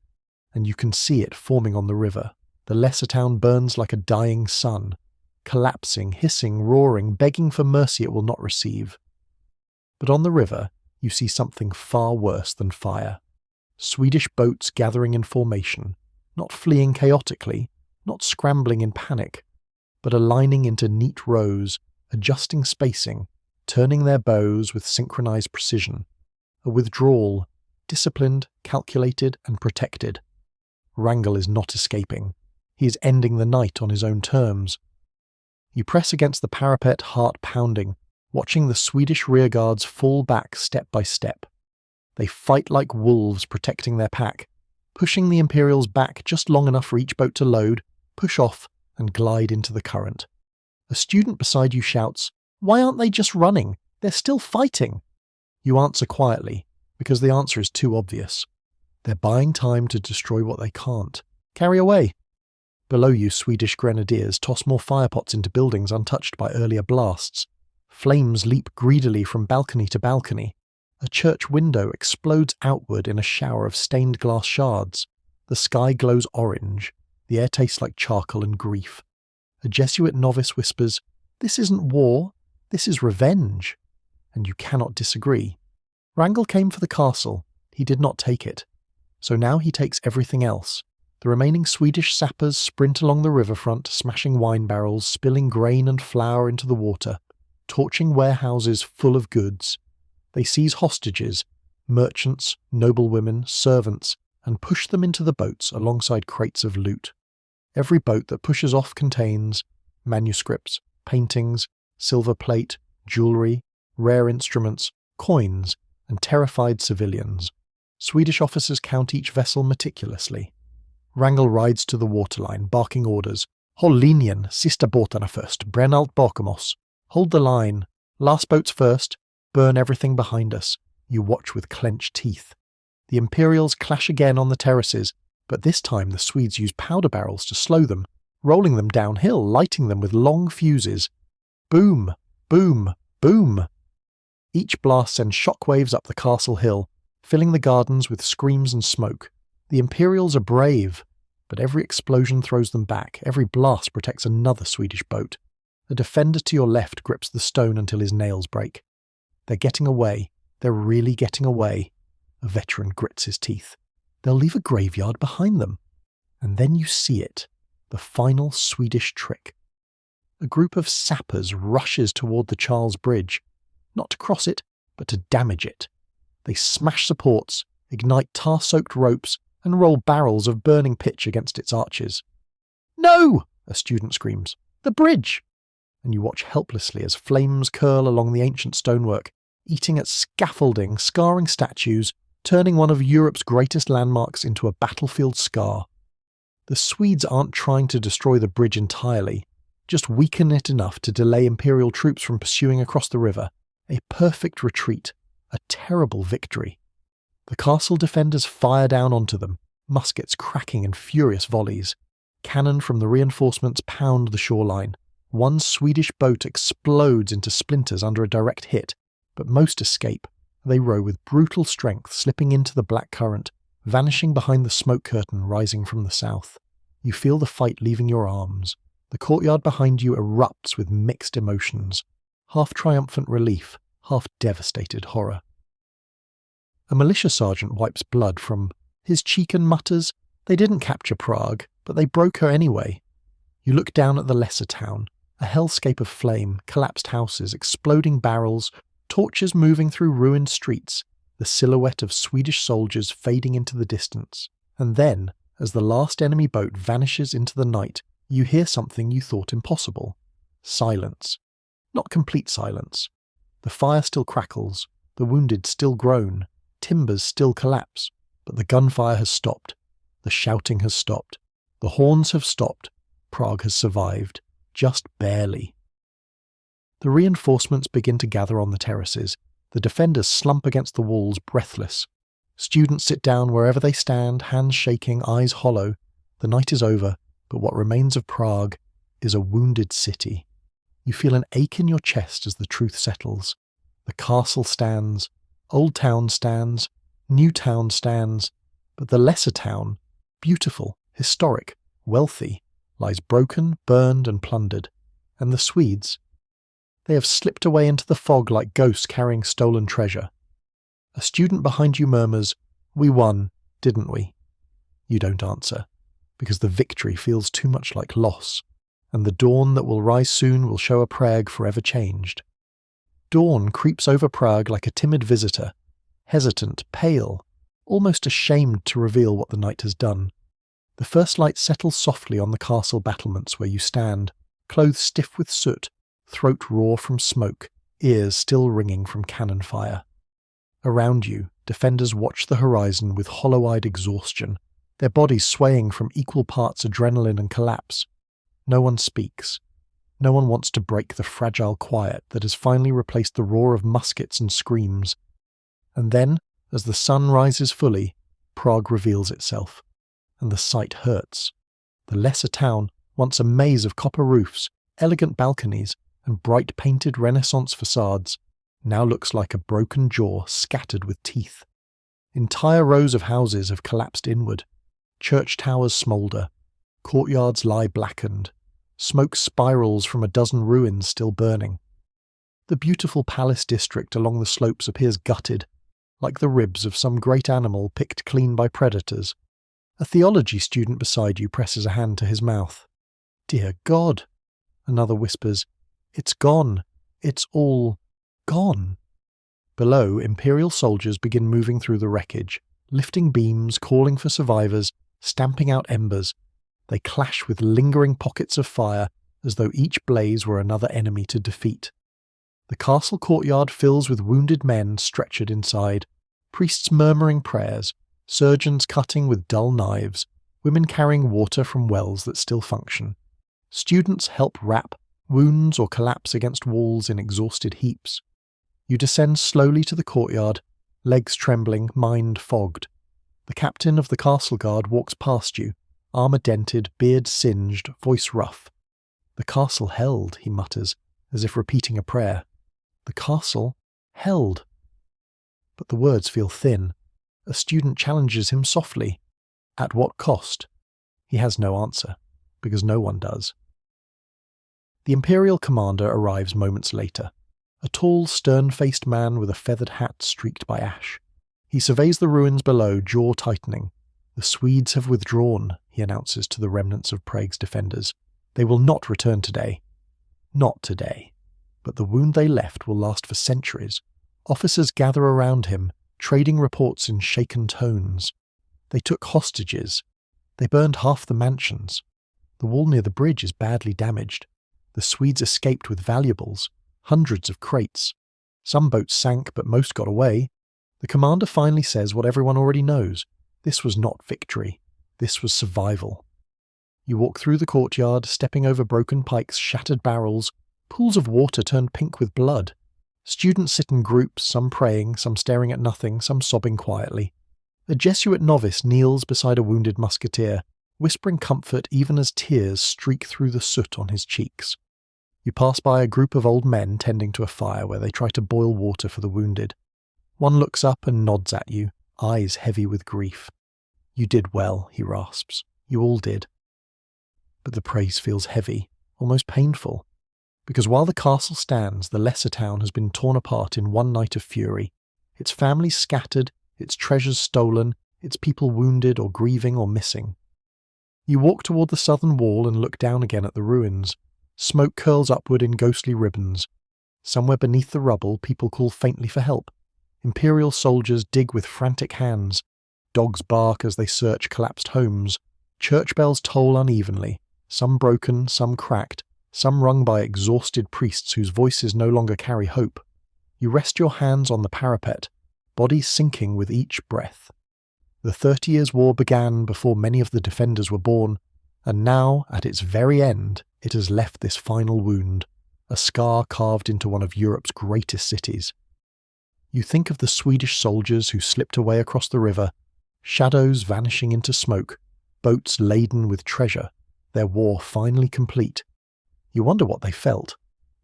and you can see it forming on the river. The lesser town burns like a dying sun, collapsing, hissing, roaring, begging for mercy it will not receive. But on the river, you see something far worse than fire. Swedish boats gathering in formation, not fleeing chaotically, not scrambling in panic, but aligning into neat rows, adjusting spacing, turning their bows with synchronized precision. A withdrawal, disciplined, calculated, and protected. Wrangle is not escaping. He is ending the night on his own terms. You press against the parapet, heart pounding, watching the Swedish rearguards fall back step by step. They fight like wolves protecting their pack, pushing the Imperials back just long enough for each boat to load, push off, and glide into the current. A student beside you shouts, "Why aren't they just running? They're still fighting." You answer quietly, because the answer is too obvious. They're buying time to destroy what they can't. Carry away. Below you, Swedish grenadiers toss more firepots into buildings untouched by earlier blasts. Flames leap greedily from balcony to balcony. A church window explodes outward in a shower of stained glass shards. The sky glows orange. The air tastes like charcoal and grief. A Jesuit novice whispers, "This isn't war, this is revenge." And you cannot disagree. Wrangle came for the castle. He did not take it. So now he takes everything else. The remaining Swedish sappers sprint along the riverfront, smashing wine barrels, spilling grain and flour into the water, torching warehouses full of goods. They seize hostages, merchants, noblewomen, servants, and push them into the boats alongside crates of loot. Every boat that pushes off contains manuscripts, paintings, silver plate, jewellery, rare instruments, coins, and terrified civilians. Swedish officers count each vessel meticulously. Wrangle rides to the waterline, barking orders. "Håll linjen, sista båtarna först, bränn allt bakom oss. Hold the line, last boats first, burn everything behind us." You watch with clenched teeth. The Imperials clash again on the terraces, but this time the Swedes use powder barrels to slow them, rolling them downhill, lighting them with long fuses. Boom, boom, boom. Each blast sends shockwaves up the castle hill, filling the gardens with screams and smoke. The Imperials are brave, but every explosion throws them back, every blast protects another Swedish boat. A defender to your left grips the stone until his nails break. They're getting away. They're really getting away. A veteran grits his teeth. They'll leave a graveyard behind them. And then you see it, the final Swedish trick. A group of sappers rushes toward the Charles Bridge, not to cross it, but to damage it. They smash supports, ignite tar-soaked ropes, and roll barrels of burning pitch against its arches. "No!" a student screams. "The bridge!" And you watch helplessly as flames curl along the ancient stonework, eating at scaffolding, scarring statues, turning one of Europe's greatest landmarks into a battlefield scar. The Swedes aren't trying to destroy the bridge entirely, just weaken it enough to delay Imperial troops from pursuing across the river. A perfect retreat, a terrible victory. The castle defenders fire down onto them, muskets cracking in furious volleys. Cannon from the reinforcements pound the shoreline. One Swedish boat explodes into splinters under a direct hit, but most escape. They row with brutal strength, slipping into the black current, vanishing behind the smoke curtain rising from the south. You feel the fight leaving your arms. The courtyard behind you erupts with mixed emotions, half triumphant relief, half devastated horror. A militia sergeant wipes blood from his cheek and mutters, "They didn't capture Prague, but they broke her anyway." You look down at the lesser town, a hellscape of flame, collapsed houses, exploding barrels, torches moving through ruined streets, the silhouette of Swedish soldiers fading into the distance. And then, as the last enemy boat vanishes into the night, you hear something you thought impossible. Silence. Not complete silence. The fire still crackles, the wounded still groan, timbers still collapse, but the gunfire has stopped. The shouting has stopped. The horns have stopped. Prague has survived. Just barely. The reinforcements begin to gather on the terraces. The defenders slump against the walls, breathless. Students sit down wherever they stand, hands shaking, eyes hollow. The night is over, but what remains of Prague is a wounded city. You feel an ache in your chest as the truth settles. The castle stands, Old Town stands, New Town stands, but the lesser town, beautiful, historic, wealthy, lies broken, burned and plundered. And the Swedes? They have slipped away into the fog like ghosts carrying stolen treasure. A student behind you murmurs, "We won, didn't we?" You don't answer, because the victory feels too much like loss, and the dawn that will rise soon will show a Prague forever changed. Dawn creeps over Prague like a timid visitor, hesitant, pale, almost ashamed to reveal what the night has done. The first light settles softly on the castle battlements where you stand, clothes stiff with soot, throat raw from smoke, ears still ringing from cannon fire. Around you, defenders watch the horizon with hollow-eyed exhaustion, their bodies swaying from equal parts adrenaline and collapse. No one speaks. No one wants to break the fragile quiet that has finally replaced the roar of muskets and screams. And then, as the sun rises fully, Prague reveals itself, and the sight hurts. The lesser town, once a maze of copper roofs, elegant balconies, and bright painted Renaissance facades, now looks like a broken jaw scattered with teeth. Entire rows of houses have collapsed inward. Church towers smoulder. Courtyards lie blackened. Smoke spirals from a dozen ruins still burning. The beautiful palace district along the slopes appears gutted, like the ribs of some great animal picked clean by predators. A theology student beside you presses a hand to his mouth. "Dear God," another whispers, "it's gone. It's all gone." Below, Imperial soldiers begin moving through the wreckage, lifting beams, calling for survivors, stamping out embers. They clash with lingering pockets of fire as though each blaze were another enemy to defeat. The castle courtyard fills with wounded men stretchered inside, priests murmuring prayers, surgeons cutting with dull knives, women carrying water from wells that still function. Students help wrap wounds or collapse against walls in exhausted heaps. You descend slowly to the courtyard, legs trembling, mind fogged. The captain of the castle guard walks past you, armour-dented, beard singed, voice rough. "The castle held," he mutters, as if repeating a prayer. "The castle held." But the words feel thin. A student challenges him softly. At what cost? He has no answer, because no one does. The Imperial commander arrives moments later, a tall, stern-faced man with a feathered hat streaked by ash. He surveys the ruins below, jaw tightening. "The Swedes have withdrawn," he announces to the remnants of Prague's defenders. "They will not return today. Not today. But the wound they left will last for centuries." Officers gather around him, trading reports in shaken tones. They took hostages. They burned half the mansions. The wall near the bridge is badly damaged. The Swedes escaped with valuables, hundreds of crates. Some boats sank, but most got away. The commander finally says what everyone already knows. This was not victory. This was survival. You walk through the courtyard, stepping over broken pikes, shattered barrels. Pools of water turned pink with blood. Students sit in groups, some praying, some staring at nothing, some sobbing quietly. A Jesuit novice kneels beside a wounded musketeer, whispering comfort even as tears streak through the soot on his cheeks. You pass by a group of old men tending to a fire where they try to boil water for the wounded. One looks up and nods at you, eyes heavy with grief. "You did well," he rasps. "You all did." But the praise feels heavy, almost painful, because while the castle stands, the lesser town has been torn apart in one night of fury, its families scattered, its treasures stolen, its people wounded or grieving or missing. You walk toward the southern wall and look down again at the ruins. Smoke curls upward in ghostly ribbons. Somewhere beneath the rubble, people call faintly for help. Imperial soldiers dig with frantic hands. Dogs bark as they search collapsed homes. Church bells toll unevenly, some broken, some cracked, some rung by exhausted priests whose voices no longer carry hope. You rest your hands on the parapet, body sinking with each breath. The 30 Years' War began before many of the defenders were born, and now, at its very end, it has left this final wound, a scar carved into one of Europe's greatest cities. You think of the Swedish soldiers who slipped away across the river, shadows vanishing into smoke, boats laden with treasure, their war finally complete. You wonder what they felt.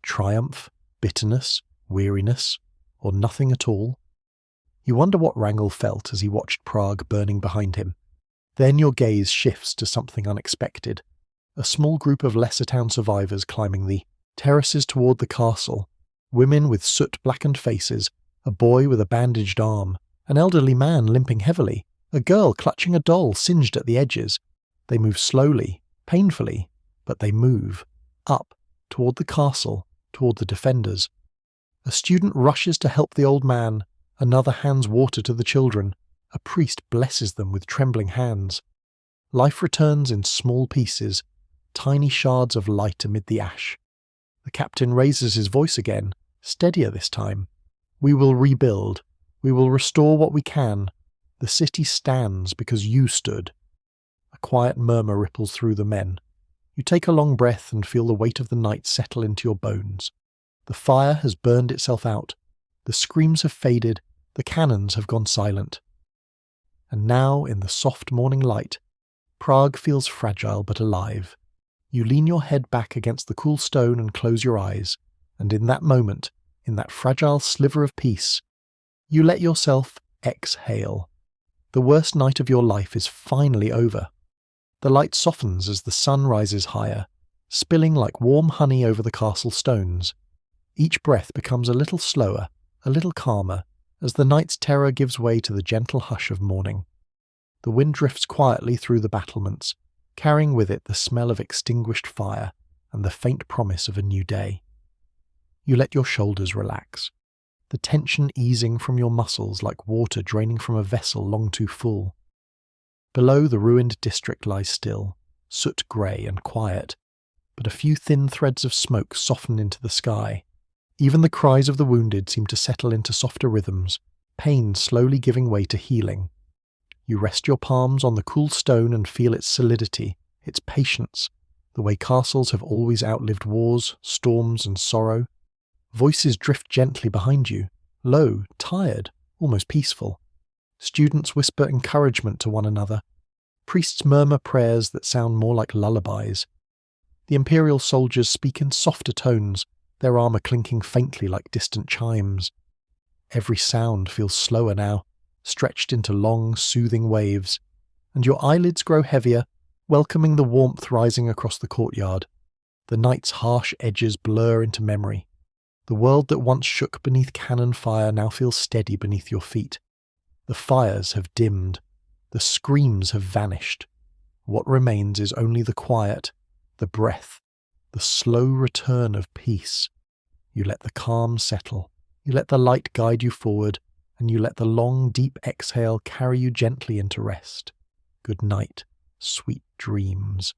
Triumph, bitterness, weariness, or nothing at all? You wonder what Wrangel felt as he watched Prague burning behind him. Then your gaze shifts to something unexpected. A small group of lesser town survivors climbing the terraces toward the castle. Women with soot-blackened faces, a boy with a bandaged arm, an elderly man limping heavily, a girl clutching a doll singed at the edges. They move slowly, painfully, but they move. Up, toward the castle, toward the defenders. A student rushes to help the old man. Another hands water to the children. A priest blesses them with trembling hands. Life returns in small pieces, tiny shards of light amid the ash. The captain raises his voice again, steadier this time. "We will rebuild. We will restore what we can. The city stands because you stood." A quiet murmur ripples through the men. You take a long breath and feel the weight of the night settle into your bones. The fire has burned itself out. The screams have faded. The cannons have gone silent. And now, in the soft morning light, Prague feels fragile but alive. You lean your head back against the cool stone and close your eyes, and in that moment, in that fragile sliver of peace, you let yourself exhale. The worst night of your life is finally over. The light softens as the sun rises higher, spilling like warm honey over the castle stones. Each breath becomes a little slower, a little calmer, as the night's terror gives way to the gentle hush of morning. The wind drifts quietly through the battlements, carrying with it the smell of extinguished fire and the faint promise of a new day. You let your shoulders relax, the tension easing from your muscles like water draining from a vessel long too full. Below, the ruined district lies still, soot-grey and quiet, but a few thin threads of smoke soften into the sky. Even the cries of the wounded seem to settle into softer rhythms, pain slowly giving way to healing. You rest your palms on the cool stone and feel its solidity, its patience, the way castles have always outlived wars, storms, and sorrow. Voices drift gently behind you, low, tired, almost peaceful. Students whisper encouragement to one another. Priests murmur prayers that sound more like lullabies. The imperial soldiers speak in softer tones, their armour clinking faintly like distant chimes. Every sound feels slower now, stretched into long, soothing waves, and your eyelids grow heavier, welcoming the warmth rising across the courtyard. The night's harsh edges blur into memory. The world that once shook beneath cannon fire now feels steady beneath your feet. The fires have dimmed. The screams have vanished. What remains is only the quiet, the breath, the slow return of peace. You let the calm settle. You let the light guide you forward, and you let the long, deep exhale carry you gently into rest. Good night, sweet dreams.